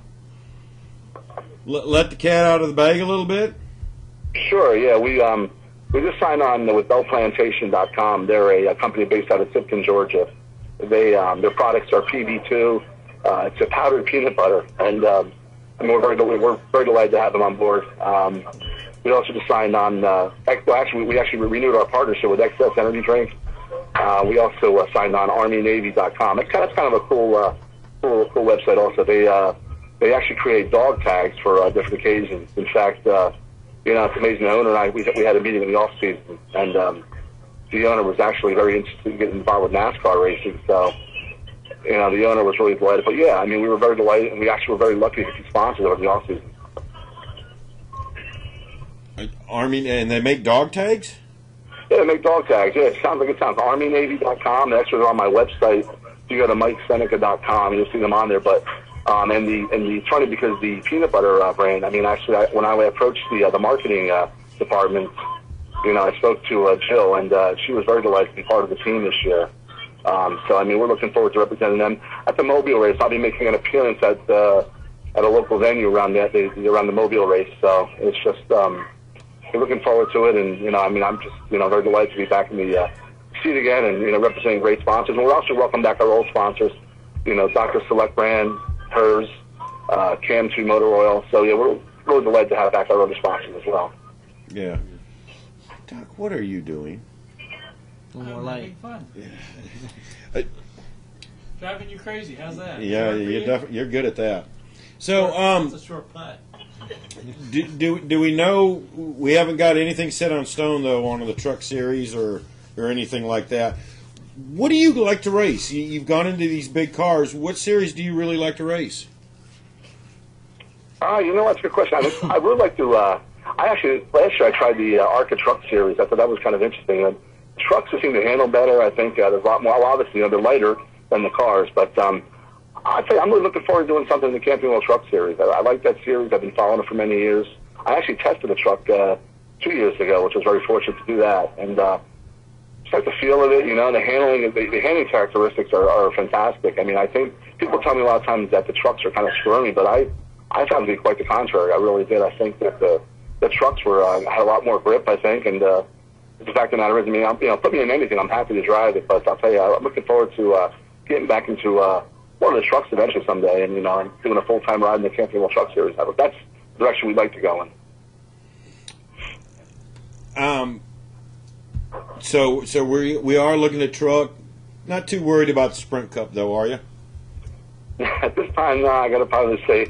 let the cat out of the bag a little bit? Sure. Yeah, we just signed on with BellPlantation.com. They're a company based out of Tipton, Georgia. Their products are PB2. It's a powdered peanut butter, and we're very delighted to have them on board. We also just signed on. We actually renewed our partnership with XS Energy Drink. We also signed on ArmyNavy.com. It's kind of a cool website. Also, they actually create dog tags for different occasions. In fact, it's amazing. The owner and I we had a meeting in the off season, and the owner was actually very interested in getting involved with NASCAR racing. So, the owner was really delighted. But yeah, we were very delighted, and we actually were very lucky to be sponsors over the off season. Army, and they make dog tags? Yeah, they make dog tags. Yeah, it sounds. ArmyNavy.com. That's what's on my website. If you go to MikeSeneca.com, you'll see them on there. But and it's funny because the peanut butter brand. Actually, when I approached the marketing department, I spoke to Jill, and she was very delighted to be part of the team this year. So we're looking forward to representing them at the Mobile race. I'll be making an appearance at a local venue around the Mobile race. So it's just we're looking forward to it, and I'm just very delighted to be back in the seat again, and representing great sponsors. And we're also welcome back our old sponsors, Dr. Select Brand, Hers, Cam2 Motor Oil. So yeah, we're really delighted to have back our other sponsors as well. Yeah. Doc, what are you doing? More light. Fun. Driving you crazy. How's that? Yeah, you're good at that. So, it's a short putt. Do we know we haven't got anything set on stone though on the truck series or anything like that? What do you like to race? You've gone into these big cars. What series do you really like to race? That's a good question. I really like to. Last year I tried the ARCA Truck Series. I thought that was kind of interesting. Trucks seem to handle better. I think there's a lot more. Obviously, they're lighter than the cars, but I tell you, I'm really looking forward to doing something in the Camping World Truck Series. I like that series. I've been following it for many years. I actually tested a truck 2 years ago, which was very fortunate to do that. And just like the feel of it, the handling, the handling characteristics are fantastic. I think people tell me a lot of times that the trucks are kind of squirmy, but I found it to be quite the contrary. I really did. I think that the trucks had a lot more grip, I think, and the fact of the matter is, put me in anything, I'm happy to drive it. But I'll tell you, I'm looking forward to getting back into one of the trucks eventually someday, and doing a full-time ride in the Camping World Truck Series. That's the direction we'd like to go in. So we are looking at truck. Not too worried about the Sprint Cup, though, are you? At this time, I got to probably say,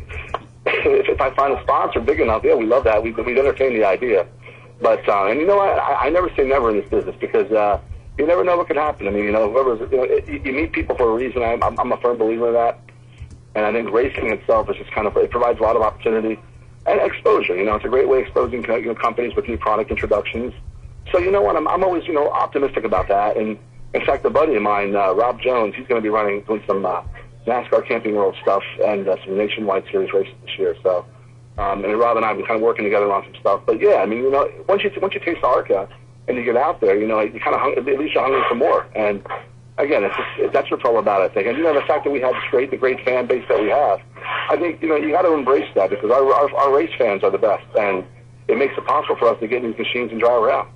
if I find a sponsor big enough, yeah, we love that. We'd entertain the idea. But and I never say never in this business because you never know what could happen. You meet people for a reason. I'm a firm believer of that, and I think racing itself is just it provides a lot of opportunity and exposure. It's a great way of exposing companies with new product introductions. So I'm always optimistic about that. And in fact, a buddy of mine, Rob Jones, he's going to be doing some NASCAR Camping World stuff and some nationwide series races this year. So. And Rob and I have been kind of working together on some stuff. But yeah, once you taste ARCA and you get out there, you kind of at least you're hungry for more. And again, that's what it's all about, I think. And the fact that we have the great fan base that we have, I think you got to embrace that because our race fans are the best, and it makes it possible for us to get in these machines and drive around.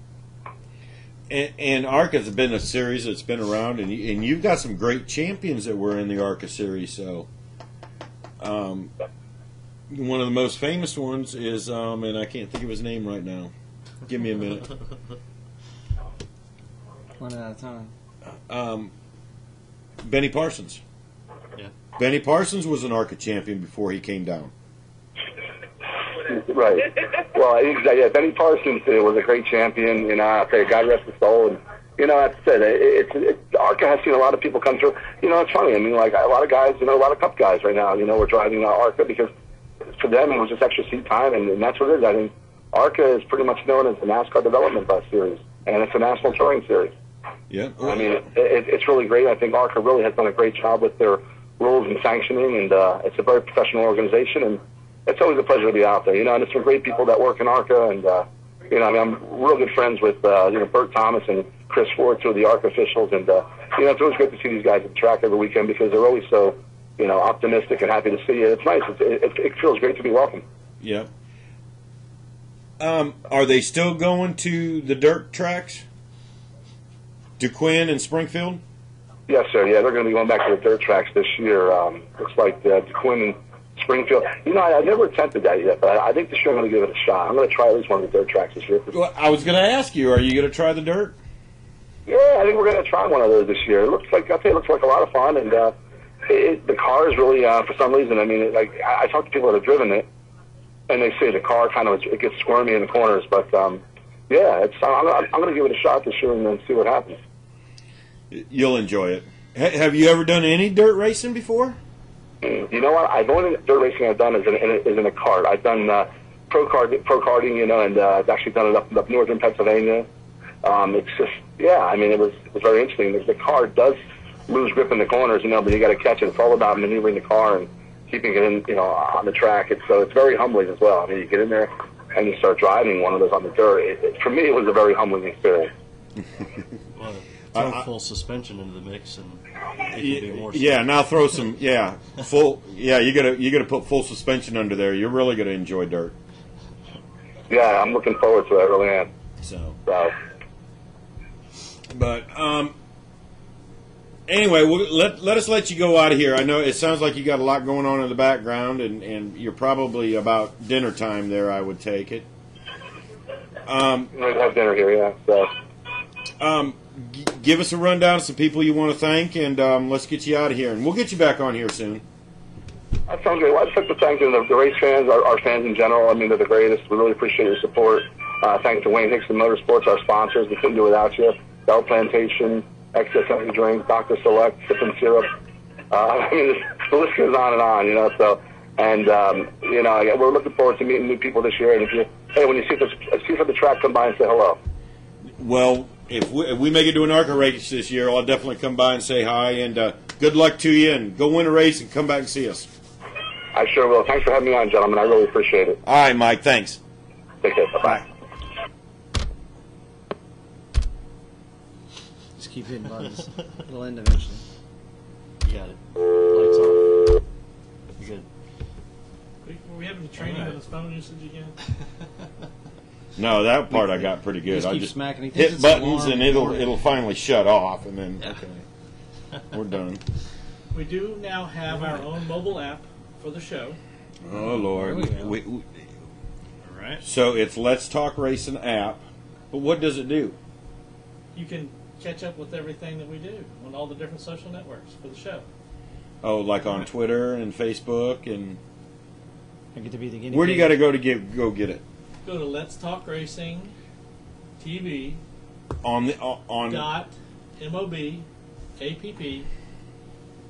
And ARCA's been a series that's been around, and you've got some great champions that were in the ARCA series. So. One of the most famous ones is, and I can't think of his name right now. Give me a minute. One at a time. Benny Parsons. Yeah. Benny Parsons was an ARCA champion before he came down. Right. Well, yeah, Benny Parsons was a great champion. I tell you, God rest his soul. And that's it. ARCA has seen a lot of people come through. It's funny. Like a lot of guys, a lot of Cup guys right now, we're driving ARCA because. For them, it was just extra seat time, and that's what it is. ARCA is pretty much known as the NASCAR Development Bus Series, and it's a national touring series. Yeah. I mean, it's really great. I think ARCA really has done a great job with their rules and sanctioning, and it's a very professional organization, and it's always a pleasure to be out there. You know, and there's some great people that work in ARCA, and you know, I mean, I'm real good friends with you know, Bert Thomas and Chris Ford, two of the ARCA officials, and you know, it's always great to see these guys at the track every weekend because they're always so, you know, optimistic and happy to see you. It's nice. It feels great to be welcome. Yeah. Are they still going to the dirt tracks? DeQuinn and Springfield? Yes, sir. Yeah, they're going to be going back to the dirt tracks this year. Looks like DeQuinn and Springfield. You know, I never attempted that yet, but I think this year I'm going to give it a shot. I'm going to try at least one of the dirt tracks this year. Well, I was going to ask you, are you going to try the dirt? Yeah, I think we're going to try one of those this year. It looks like, I'll tell you, it looks like a lot of fun, and the car is really, for some reason, I mean, like I talk to people that have driven it, and they say the car kind of, it gets squirmy in the corners, but yeah, I'm going to give it a shot this year and then see what happens. You'll enjoy it. Have you ever done any dirt racing before? You know what? The only dirt racing I've done is in a kart. I've done pro karting, you know, and I've actually done it up northern Pennsylvania. It's just, yeah, I mean, it was very interesting. The car does lose grip in the corners, you know, but you got to catch it. It's all about maneuvering the car and keeping it in, you know, on the track. So it's very humbling as well. I mean, you get in there and you start driving one of those on the dirt. For me, it was a very humbling experience. Well, throw full suspension into the mix and it can be more. Yeah, now throw some. Yeah, full. Yeah, you gotta put full suspension under there. You're really gonna enjoy dirt. Yeah, I'm looking forward to it. I really am. So. But anyway, let us let you go out of here. I know it sounds like you got a lot going on in the background, and you're probably about dinner time there. I would take it. We'll have dinner here, yeah. So. Give us a rundown of some people you want to thank, and let's get you out of here. And we'll get you back on here soon. That sounds great. Well, I'd like to thank the race fans, our fans in general. I mean, they're the greatest. We really appreciate your support. Thanks to Wayne Hickson Motorsports, our sponsors. We couldn't do it without you. Bell Plantation, Excess Energy Drink, Dr. Select, Sip and Syrup. I mean, the list goes on and on, you know. So, and you know, we're looking forward to meeting new people this year. And when you see us at the track, come by and say hello. Well, if we make it to an ARCA race this year, I'll definitely come by and say hi. And good luck to you, and go win a race and come back and see us. I sure will. Thanks for having me on, gentlemen. I really appreciate it. All right, Mike. Thanks. Take care. Bye-bye. Just keep hitting buttons. It'll end eventually. You got it. Lights off. You good. Were we having training on his phone usage again? No, that part I got pretty good. I just smacking. hit buttons and it'll finally shut off, and then okay, we're done. We do now have our own mobile app for the show. Oh Lord! All right. So it's Let's Talk Racing app, but what does it do? You can catch up with everything that we do on all the different social networks for the show. Oh, like on Twitter and Facebook, and I get to be the guinea where do you got to go to go get it? Go to Let's Talk Racing TV on dot mobapp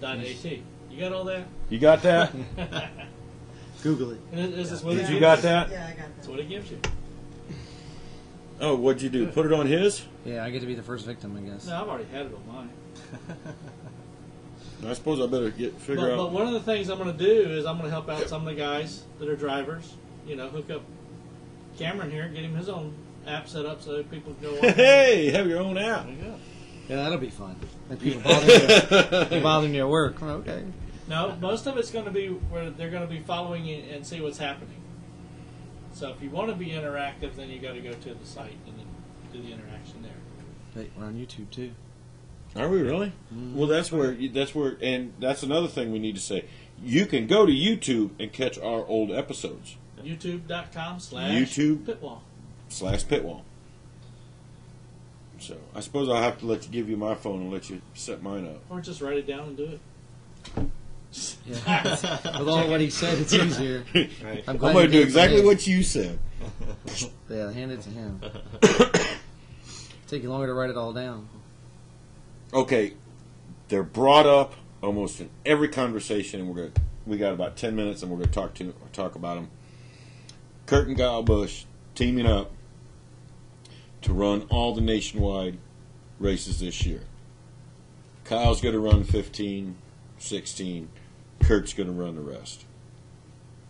dot at. You got all that? You got that? Google it. Is this what Did you got that? Yeah, I got that. That's what it gives you. Oh, what'd you do? Put it on his? Yeah, I get to be the first victim, I guess. No, I've already had it on mine. I suppose I better figure out. But one of the things I'm going to do is I'm going to help out some of the guys that are drivers. You know, hook up Cameron here, get him his own app set up so people can go on. Hey, have your own app. There you go. Yeah, that'll be fun. And people bothering you at work. Okay. No, most of it's going to be where they're going to be following you and see what's happening. So if you want to be interactive, then you got to go to the site and then do the interaction there. Hey, we're on YouTube too. Are we really? Mm-hmm. Well, that's where, and that's another thing we need to say. You can go to YouTube and catch our old episodes. YouTube.com/pitwall. So I suppose I'll have to give you my phone and let you set mine up. Or just write it down and do it. Yeah. With all what he said, it's easier. Right. I'm going to do exactly what you said. Yeah, hand it to him. Take you longer to write it all down. Okay, they're brought up almost in every conversation, and we got about 10 minutes, and we're going to talk about them. Kurt and Kyle Busch teaming up to run all the nationwide races this year. Kyle's going to run 15, 16. Kurt's going to run the rest.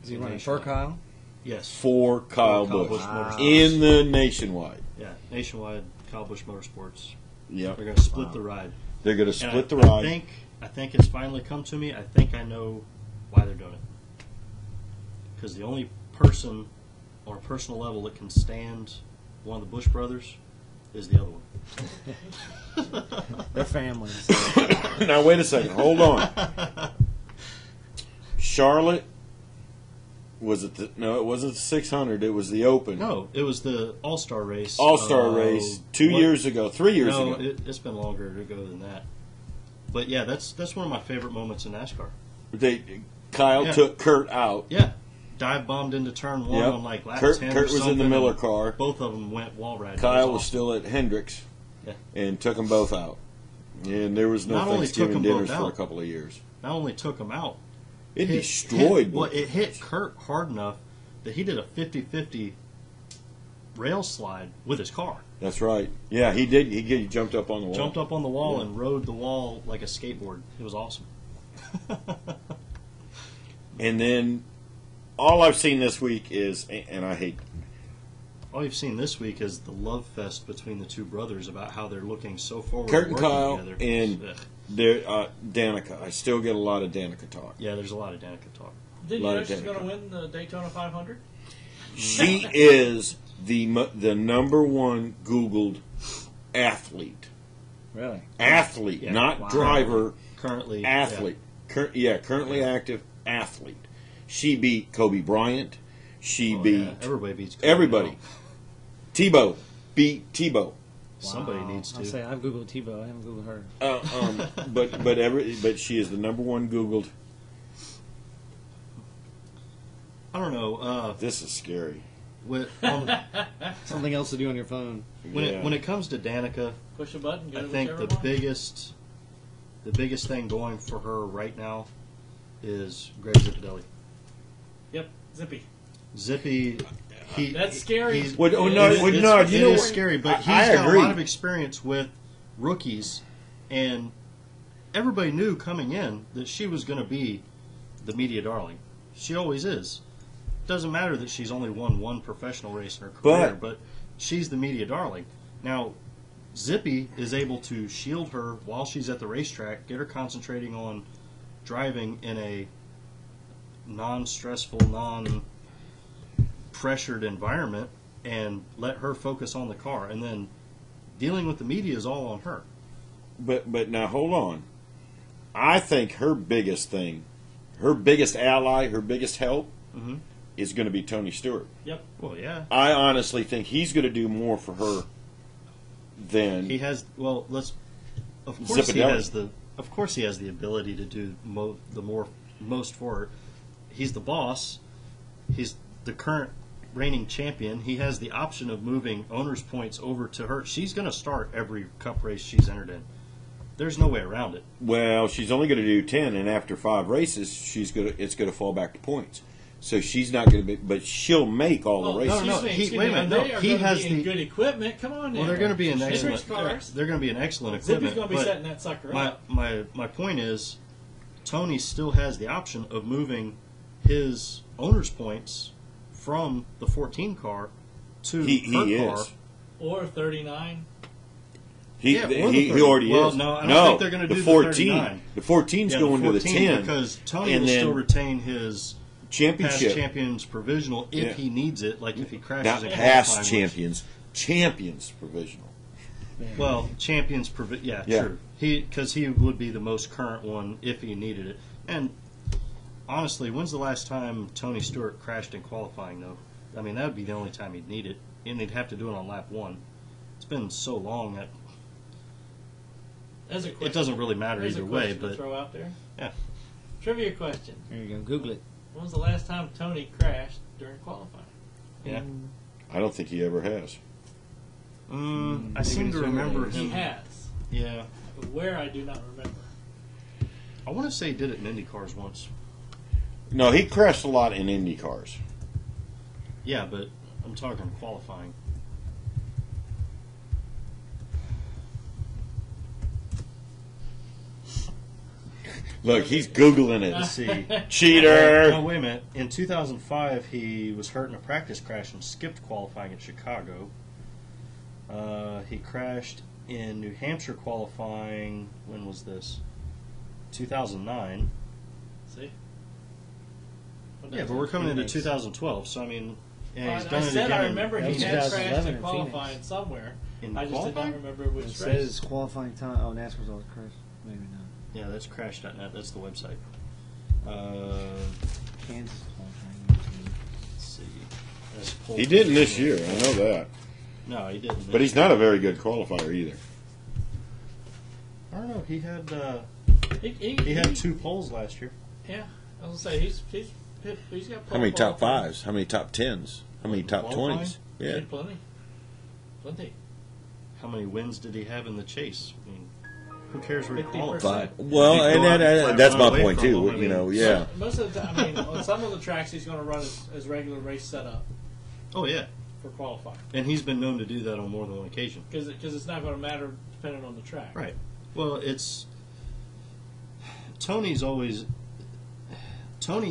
Is he running for Kyle? Yes. For Kyle Kyle Busch. Motorsports. In the Nationwide. Yeah, Nationwide, Kyle Busch Motorsports. Yep. They're going to split the ride. They're going to And split the ride. I think it's finally come to me. I think I know why they're doing it. Because the only person on a personal level that can stand one of the Busch brothers is the other one. They're family. Now, wait a second. Hold on. Charlotte, was it no, it wasn't the 600. It was the Open. No, it was the All-Star race. All-Star race 3 years ago. No, it's been longer ago than that. But yeah, that's one of my favorite moments in NASCAR. Kyle took Kurt out. Yeah. Dive bombed into turn one on like lap 10 Kurt was in the Miller car. Both of them went wall riding. Kyle was still at Hendricks and took them both out. And there was no Thanksgiving dinners for a couple of years. Not only took them out, it destroyed. It hit Kurt hard enough that he did a 50-50 rail slide with his car. That's right. Yeah, he did. He jumped up on the wall. Jumped up on the wall and rode the wall like a skateboard. It was awesome. And then all I've seen this week is, and I hate. All you've seen this week is the love fest between the two brothers about how they're looking so forward. Kurt and working Kyle together. and Danica. I still get a lot of Danica talk. Yeah, there's a lot of Danica talk. Did you know she's going to win the Daytona 500? She is the number one Googled athlete. Really? Athlete, not driver. Currently, athlete. Currently active athlete. She beat Kobe Bryant. She beat everybody beats Kobe everybody. now. Tebow beat Tebow. Somebody needs to. I'll say I've Googled Tebow. I haven't Googled her. But she is the number one Googled. I don't know. This is scary. Something else to do on your phone. When it comes to Danica, push a button. I think the biggest thing going for her right now is Greg Zipadelli. Yep, Zippy. That's scary. It is scary, but he's got a lot of experience with rookies, and everybody knew coming in that she was going to be the media darling. She always is. Doesn't matter that she's only won one professional race in her career, but she's the media darling. Now, Zippy is able to shield her while she's at the racetrack, get her concentrating on driving in a non-stressful, non-pressured environment, and let her focus on the car. And then dealing with the media is all on her. But now hold on. I think her biggest thing, her biggest ally, her biggest help is going to be Tony Stewart. Yep. Well, yeah. I honestly think he's going to do more for her than he has. Well, let's. Of course, Zipadelli. he has the. Of course, he has the ability to do most for her. He's the boss. He's the current reigning champion. He has the option of moving owners' points over to her. She's going to start every Cup race she's entered in. There's no way around it. Well, she's only going to do 10, and after 5 races, it's going to fall back to points. So she's not going to be, but she'll make all the races. No. Wait a minute. No, he has the good equipment. Come on, now. Well, they're going to be an Hendricks excellent. cars. They're going to be an excellent Zippy's equipment. going to be setting that sucker up. My point is, Tony still has the option of moving his owner's points from the 14 car to her car. Or 39. He already well, is. No, I don't think they're going to do 14. The 39. The 14's going to the 10. Because Tony will still retain his championship. Past champions provisional if he needs it, like if he crashes. Not in past champions provisional. Well, champions true. Because he would be the most current one if he needed it. And honestly, when's the last time Tony Stewart crashed in qualifying, though? I mean, that would be the only time he'd need it, and he'd have to do it on lap 1. It's been so long that it doesn't really matter either way. But throw out there. Yeah. Trivia question. There you go. Google it. When was the last time Tony crashed during qualifying? Yeah. I don't think he ever has. I seem to remember him. He has. Yeah. But where, I do not remember. I want to say he did it in Indy cars once. No, he crashed a lot in Indy cars. Yeah, but I'm talking qualifying. Look, he's Googling it. Let's see. Cheater! No, wait a minute. In 2005, he was hurt in a practice crash and skipped qualifying in Chicago. He crashed in New Hampshire qualifying. When was this? 2009. See? Yeah, but we're coming into 2012, so I mean, yeah, he's done I it said again. I remember he was had crashed 2011 in in qualifying Phoenix. somewhere. In I just qualifying? did not remember which It race. says qualifying time. Oh, NASCAR's all crashed. Maybe not. Yeah, that's crash.net. That's the website. Kansas qualifying. Let's see. That's pole He didn't this position. year, I know that. No, he didn't. But he's not a very good qualifier either. I don't know. He had He had 2 poles last year. Yeah, I was gonna say he's got. How many top qualifying. 5s? How many top 10s? How many top Qualifying? 20s? He Yeah. had plenty. How many wins did he have in the chase? I mean, who cares where he 50%. qualified? Well, He'd and go out that, and that's run my away point from too. him. I You know, mean, yeah. Most of the time, I mean, on some of the tracks he's going to run as regular race setup Oh yeah, for qualifying and he's been known to do that on more than one occasion. because it's not going to matter depending on the track. Right. Well, it's Tony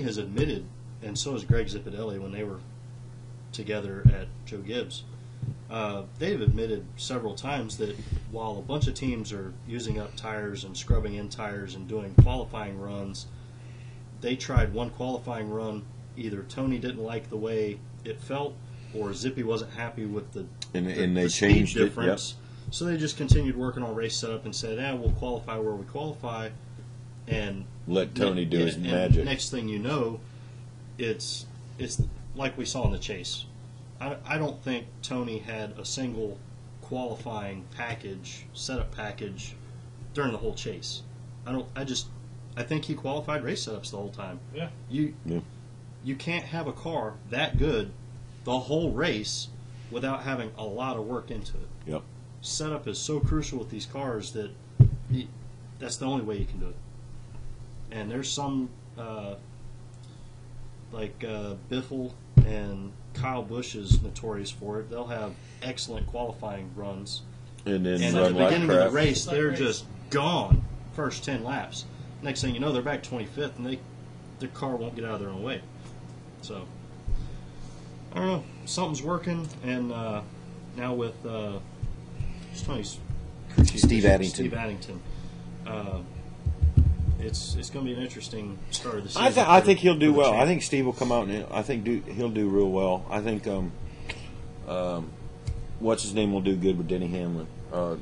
has admitted, and so has Greg Zipadelli when they were together at Joe Gibbs. They've admitted several times that while a bunch of teams are using up tires and scrubbing in tires and doing qualifying runs, they tried one qualifying run. Either Tony didn't like the way it felt, or Zippy wasn't happy with the They speed changed it. Yep. difference. So they just continued working on race setup and said, we'll qualify where we qualify. And Let Tony do his and magic. Next thing you know, it's like we saw in the chase. I don't think Tony had a single qualifying setup package during the whole chase. I think he qualified race setups the whole time. Yeah. You can't have a car that good the whole race without having a lot of work into it. Yep. Setup is so crucial with these cars that that's the only way you can do it. And there's some like Biffle and Kyle Busch is notorious for it. They'll have excellent qualifying runs, And then and at run the like beginning of crap. the race, Like they're race. just gone first 10 laps. Next thing you know, they're back 25th, and their car won't get out of their own way. So I don't know, something's working, and now with Tony's crew chief, Steve Addington. Steve Addington. It's going to be an interesting start of the season. I think he'll do for the well. champ. I think Steve will come out and I think he'll do real well. I think what's his name will do good with Denny Hamlin. You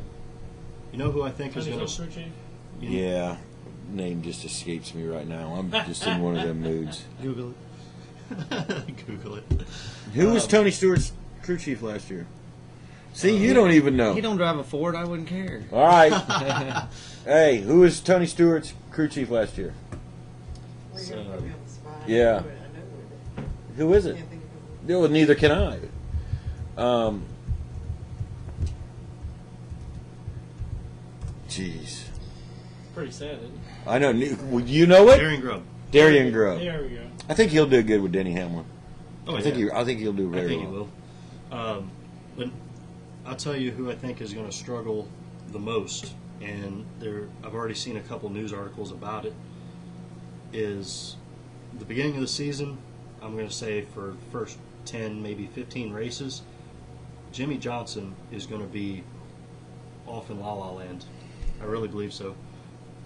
know who I think is Tony's going old to. crew chief? Yeah, name just escapes me right now. I'm just in one of them moods. Google it. Google it. Who was Tony Stewart's crew chief last year? See, you don't even know. He don't drive a Ford. I wouldn't care. All right. Hey, who was Tony Stewart's crew chief last year? So, Yeah. Who is it? No, well, neither can I. Jeez. Pretty sad, isn't it? I know. Would you know it? Darian Grubb. Darian Grubb. There we go. I think he'll do good with Denny Hamlin. Oh, I think he'll do I very think he well. will. But I'll tell you who I think is going to struggle the most, and I've already seen a couple news articles about it, is the beginning of the season. I'm going to say for the first 10, maybe 15 races, Jimmy Johnson is going to be off in La La Land. I really believe so.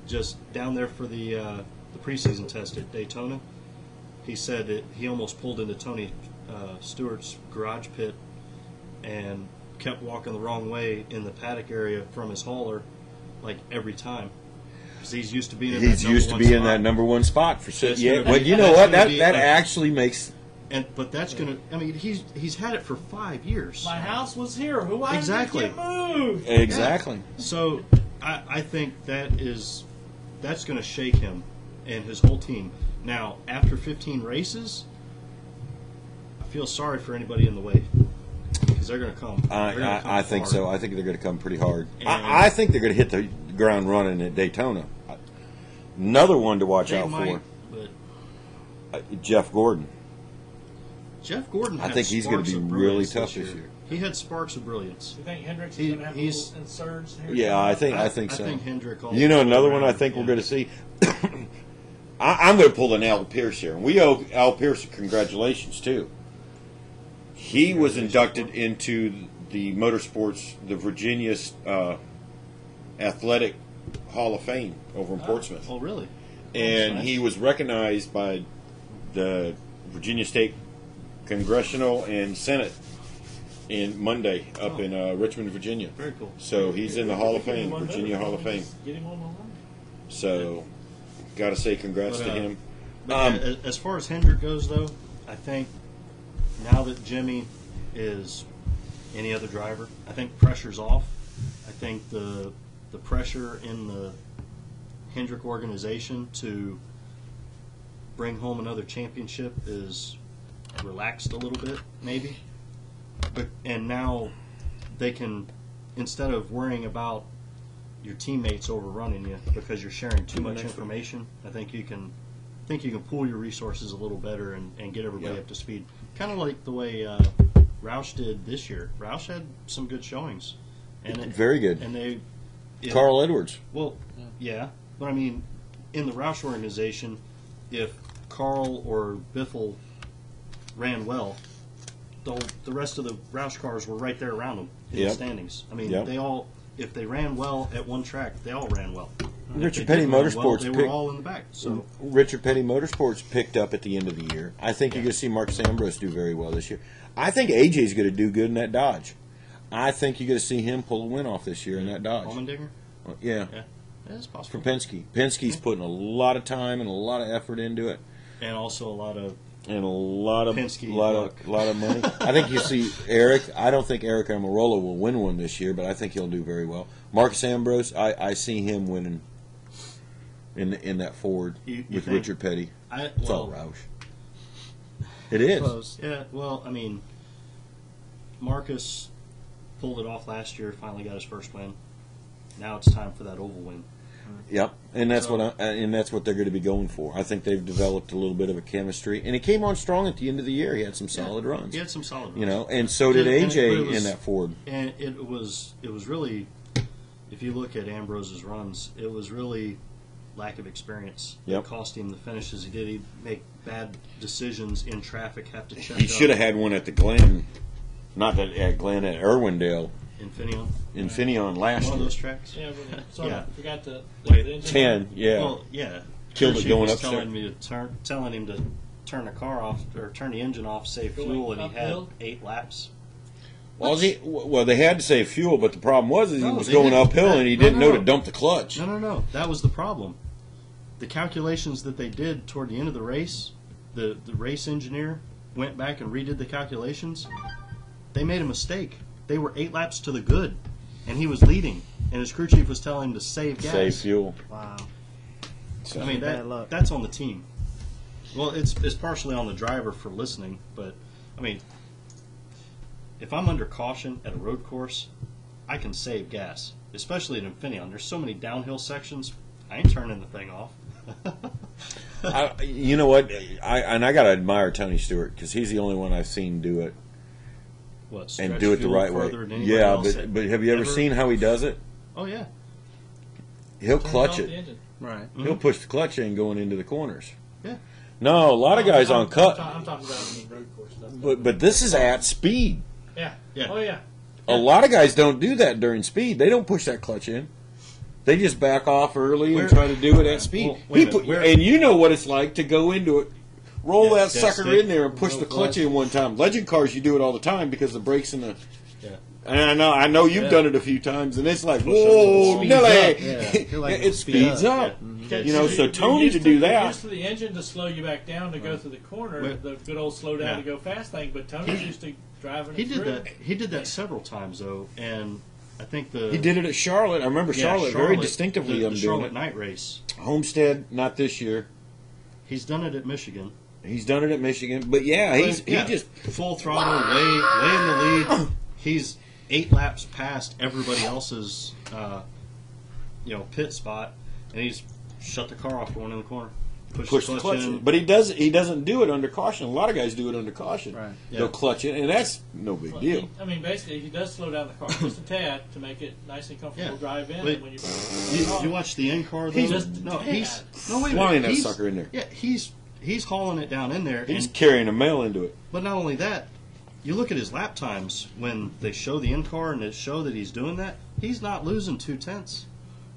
Just down there for the preseason test at Daytona, he said that he almost pulled into Tony Stewart's garage pit and kept walking the wrong way in the paddock area from his hauler, like every time. Because he's used to being in that number one spot for That's yeah. gonna Well, be- you know that's what? gonna be That like- actually makes But that's going to. I mean, he's had it for 5 years. My house was here. Why Exactly. did it get moved? exactly. So I think that's going to shake him and his whole team. Now, after 15 races, I feel sorry for anybody in the way because they're going to come. They're gonna come I think hard. so. I think they're going to come pretty hard. And- I think they're going to hit the ground running at Daytona. Another one to watch They out might, for, but Jeff Gordon. Jeff Gordon. I Had think he's going to be really tough this year. He had sparks of brilliance. You think Hendricks is going to have a little insurge here? Yeah, I think so. I think Hendrick. You know, another one I think we're going to see. I'm going to pull an Al Pierce here. We owe Al Pierce congratulations too. He was inducted into the motorsports, the Virginia Athletic Hall of Fame over in Portsmouth. Oh, really? And Nice. he was recognized by the Virginia State Congressional and Senate in Monday up in Richmond, Virginia. Very cool. So he's in the Hall of Fame, Virginia Hall of Fame. Get him on the line. So, got to say congrats to him. But as far as Hendrick goes, though, I think now that Jimmy is any other driver, I think pressure's off. I think the pressure in the Hendrick organization to bring home another championship is relaxed a little bit, maybe. And now they can, instead of worrying about your teammates overrunning you because you're sharing too much information, I think you can pool your resources a little better and get everybody up to speed. Kind of like the way Roush did this year. Roush had some good showings, and Very good. And Carl Edwards. Well, yeah, but I mean, in the Roush organization, if Carl or Biffle ran well, the rest of the Roush cars were right there around them in the standings. I mean, they all, if they ran well at one track, they all ran well. Richard Petty Motorsports. They were all in the back. So Richard Petty Motorsports picked up at the end of the year. I think you're going to see Marcus Ambrose do very well this year. I think AJ's going to do good in that Dodge. I think you're going to see him pull a win off this year in that Dodge. Allmendinger? Yeah. That's possible. For Penske. Penske's putting a lot of time and a lot of effort into it. And also a lot of Penske, luck. lot of money. I think you see Eric. I don't think Eric Amarola will win one this year, but I think he'll do very well. Marcus Ambrose, I see him winning in that Ford with Richard Petty. It's all Roush. It is. Close. Yeah. Well, I mean, Marcus pulled it off last year. Finally got his first win. Now it's time for that oval win. Yep, and that's what they're going to be going for. I think they've developed a little bit of a chemistry, and he came on strong at the end of the year. He had some solid runs. He had some solid runs. You know, and so did AJ in that Ford. And it was really, if you look at Ambrose's runs, it was really lack of experience that cost him the finishes he did. He'd make bad decisions in traffic, have to check. He should have had one at the Glen, not at Glen, at Irwindale. Infineon last year. One of those tracks. Yeah, but I forgot the Wait, 10. Yeah. Well, yeah. Killed it going up. Telling him to turn the car off or turn the engine off, save fuel, and he had 8 laps. Well, they had to save fuel, but the problem was he was going uphill and he didn't know to dump the clutch. No. That was the problem. The calculations that they did toward the end of the race, the race engineer went back and redid the calculations. They made a mistake. They were 8 laps to the good, and he was leading, and his crew chief was telling him to save gas. Save fuel. Wow. I mean, that's on the team. Well, it's partially on the driver for listening, but, I mean, if I'm under caution at a road course, I can save gas, especially at Infineon. There's so many downhill sections, I ain't turning the thing off. You know what? I got to admire Tony Stewart because he's the only one I've seen do it. And do it the right way. Yeah, but have you ever seen how he does it? Oh, yeah. He'll clutch it. Right. He'll push the clutch in going into the corners. Yeah. No, a lot of guys on cut. I'm talking about road course stuff. But this is at speed. Yeah. Yeah. Oh, yeah. A lot of guys don't do that during speed. They don't push that clutch in. They just back off early and try to do it at speed. And you know what it's like to go into it. Roll that sucker in there and push the clutch in one time. Legend cars, you do it all the time because the brakes in the. Yeah. And I know you've done it a few times, and it's like, whoa, Nelly! It speeds up. You know, so Tony to do that. Used to the engine to slow you back down to go through the corner, the good old slow down to go fast thing. But Tony's used to driving. He did that. He did that several times though, and I think he did it at Charlotte. I remember Charlotte very distinctly. The Charlotte night race. Homestead, not this year. He's done it at Michigan. He's done it at Michigan, but he just full throttle, way in the lead. He's 8 laps past everybody else's, pit spot, and he's shut the car off going in the corner. push the clutch in. But he doesn't do it under caution. A lot of guys do it under caution. Right. They'll clutch it, and that's no big deal. I mean, basically, he does slow down the car just a tad to make it nice and comfortable to drive in. But And when you watch the in car though. He's just flying that sucker in there. Yeah, he's hauling it down in there. He's carrying a mail into it. But not only that, you look at his lap times when they show the in car and they show that he's doing that. He's not losing 2/10.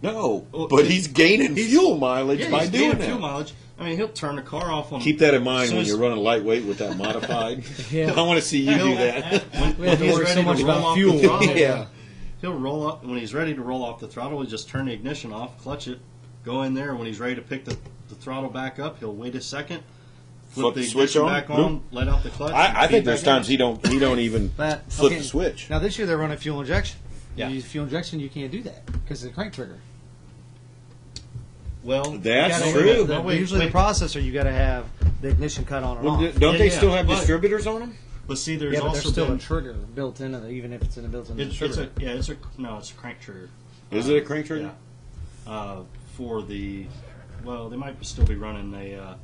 No, but he's gaining fuel mileage by doing that. Fuel mileage. I mean, he'll turn the car off on. Keep that in mind when you're running lightweight with that modified. I want to see you do that. When he's ready to roll off the throttle, Yeah. He'll roll up when he's ready to roll off the throttle. He'll just turn the ignition off, clutch it, go in there. When he's ready to pick the throttle back up, he'll wait a second, flip the switch ignition on, back on, let out the clutch. I think there's times he don't even But, flip okay, the switch. Now this year they're running fuel injection. Yeah. You use fuel injection, you can't do that because of the crank trigger. Well, That's You gotta- true. Usually the processor, you got to have the ignition cut on and Well, off. don't they still have but- distributors on them? But see, there's Yeah, but also there's still been, a trigger built into the, even if it's in a built-in it's trigger. it's a crank trigger. Is it a crank trigger? Yeah. For the, well, they might still be running a.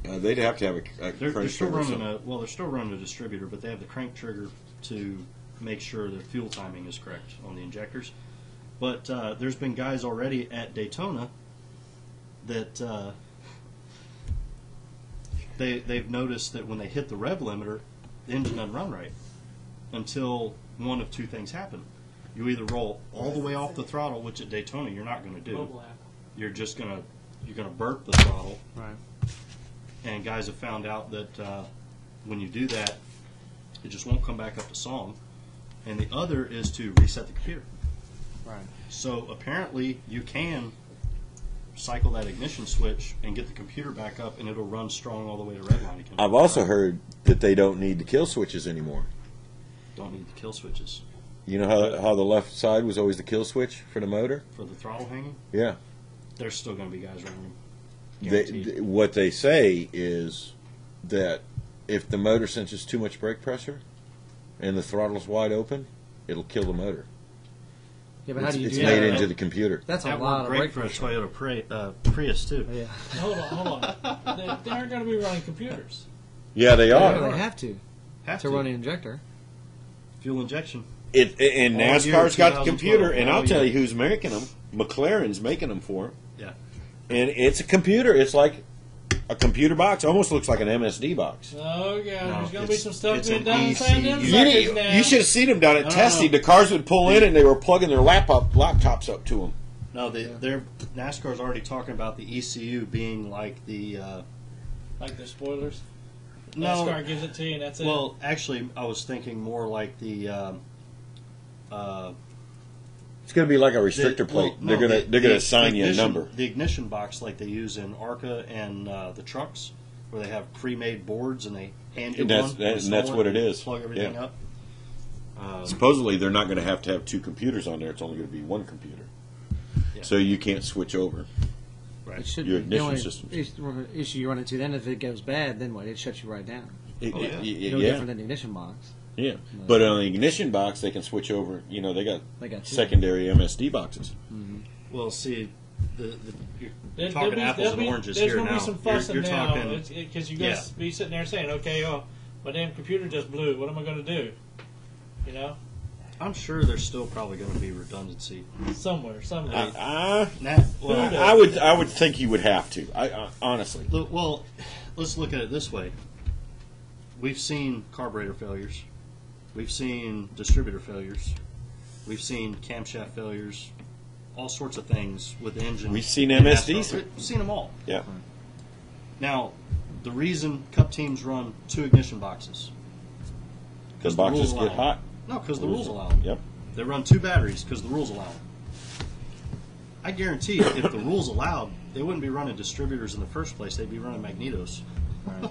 They'd have to have a They're crank still trigger. running they're still running a distributor, but they have the crank trigger to make sure the fuel timing is correct on the injectors. But there's been guys already at Daytona that they've noticed that when they hit the rev limiter, the engine doesn't run right until one of two things happen. You either roll all the way off the throttle, which at Daytona you're not going to do. You're just gonna burp the throttle. Right. And guys have found out that when you do that, it just won't come back up to song. And the other is to reset the computer. Right. So apparently you can cycle that ignition switch and get the computer back up, and it'll run strong all the way to redline again. I've also heard that they don't need the kill switches anymore. Don't need the kill switches. You know how the left side was always the kill switch for the motor? For the throttle hanging, Yeah. there's still going to be guys running them. What they say is that if the motor senses too much brake pressure and the throttle's wide open, it'll kill the motor. Yeah, but how do you It's do made that? into the computer. That's a That lot worked of great brake for a pressure. Toyota Prius too. Yeah. Hold on. They aren't going to be running computers. Yeah, they Yeah, are. they have to run the injector. Fuel injection. And All year NASCAR's got the 2012, computer, and all I'll tell year. you who's making them. McLaren's making them for them. Yeah. And it's a computer. It's like a computer box. Almost looks like an MSD box. Oh, yeah. No, There's going to be some stuff it's being an done inside them ECU. suckers now. You should have seen them down at testing. The cars would pull in, and they were plugging their laptops up to them. No, they're NASCAR's already talking about the ECU being like the. Like the spoilers. No. NASCAR gives it to you, and that's it. Well, actually, I was thinking more like the. It's going to be like a restrictor plate. They're going to assign you a number. The ignition box, like they use in ARCA and the trucks, where they have pre-made boards and they hand you And that's- one. and install that's what it and is. Plug everything Yeah. up. Supposedly, they're not going to have two computers on there. It's only going to be one computer. Yeah. So you can't switch over. It should Your be the ignition only systems. issue you run into then, if it goes bad, then what? It shuts you right down. No Yeah. different than the ignition box. Yeah. But on the ignition box, they can switch over. You know, they got two. secondary MSD boxes. Well, see, you're There'll talking be- apples there'll and be- oranges there's here gonna now. be some fussing you're now, talking, because you guys be sitting there saying, "Okay, my damn computer just blew. What am I going to do?" You know, I'm sure there's still probably going to be redundancy. somewhere. I would think you would have to. Honestly. Look, well, let's look at it this way. We've seen carburetor failures. We've seen distributor failures. We've seen camshaft failures. All sorts of things with the engine. We've seen and MSDs. NASCAR. We've seen them all. Yeah. Now, the reason Cup teams run 2 ignition boxes. The boxes rules get allow hot. No, because the rules allow them. Yep. They run 2 batteries because the rules allow them. I guarantee you, if the rules allowed, they wouldn't be running distributors in the first place. They'd be running magnetos.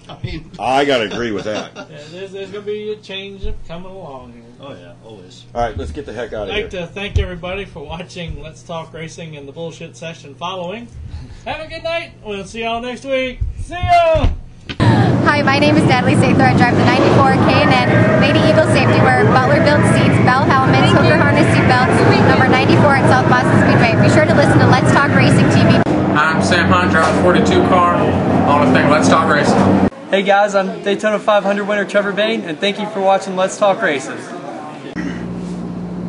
I mean, I got to agree with that. Yeah, there's going to be a change coming along here. Oh yeah, always. All right, let's get the heck out of I'd here. like to thank everybody for watching Let's Talk Racing and the bullshit session following. Have a good night. We'll see y'all next week. See ya! Hi, my name is Natalie Sather. I drive the 94 K&N Lady Eagle Safety Wear, Butler built seats, bell helmets, hooker harness seatbelts, number 94 at South Boston Speedway. Be sure to listen to Let's Talk Racing TV. Hi, I'm Sam Hunt, driving the 42 car on the thing Let's Talk Racing. Hey guys, I'm Daytona 500 winner Trevor Bain, and thank you for watching Let's Talk Racing.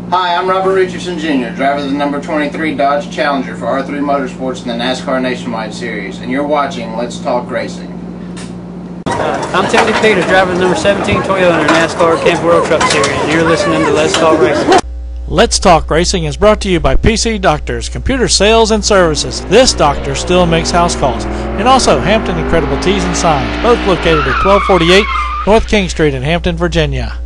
Hi, I'm Robert Richardson Jr., driver of the number 23 Dodge Challenger for R3 Motorsports in the NASCAR Nationwide Series, and you're watching Let's Talk Racing. I'm Tony Peter, driver of the number 17 Toyota NASCAR Camping World Truck Series, and you're listening to Let's Talk Racing. Let's Talk Racing is brought to you by PC Doctors, Computer Sales and Services. This doctor still makes house calls. And also Hampton Incredible Tees and Signs, both located at 1248 North King Street in Hampton, Virginia.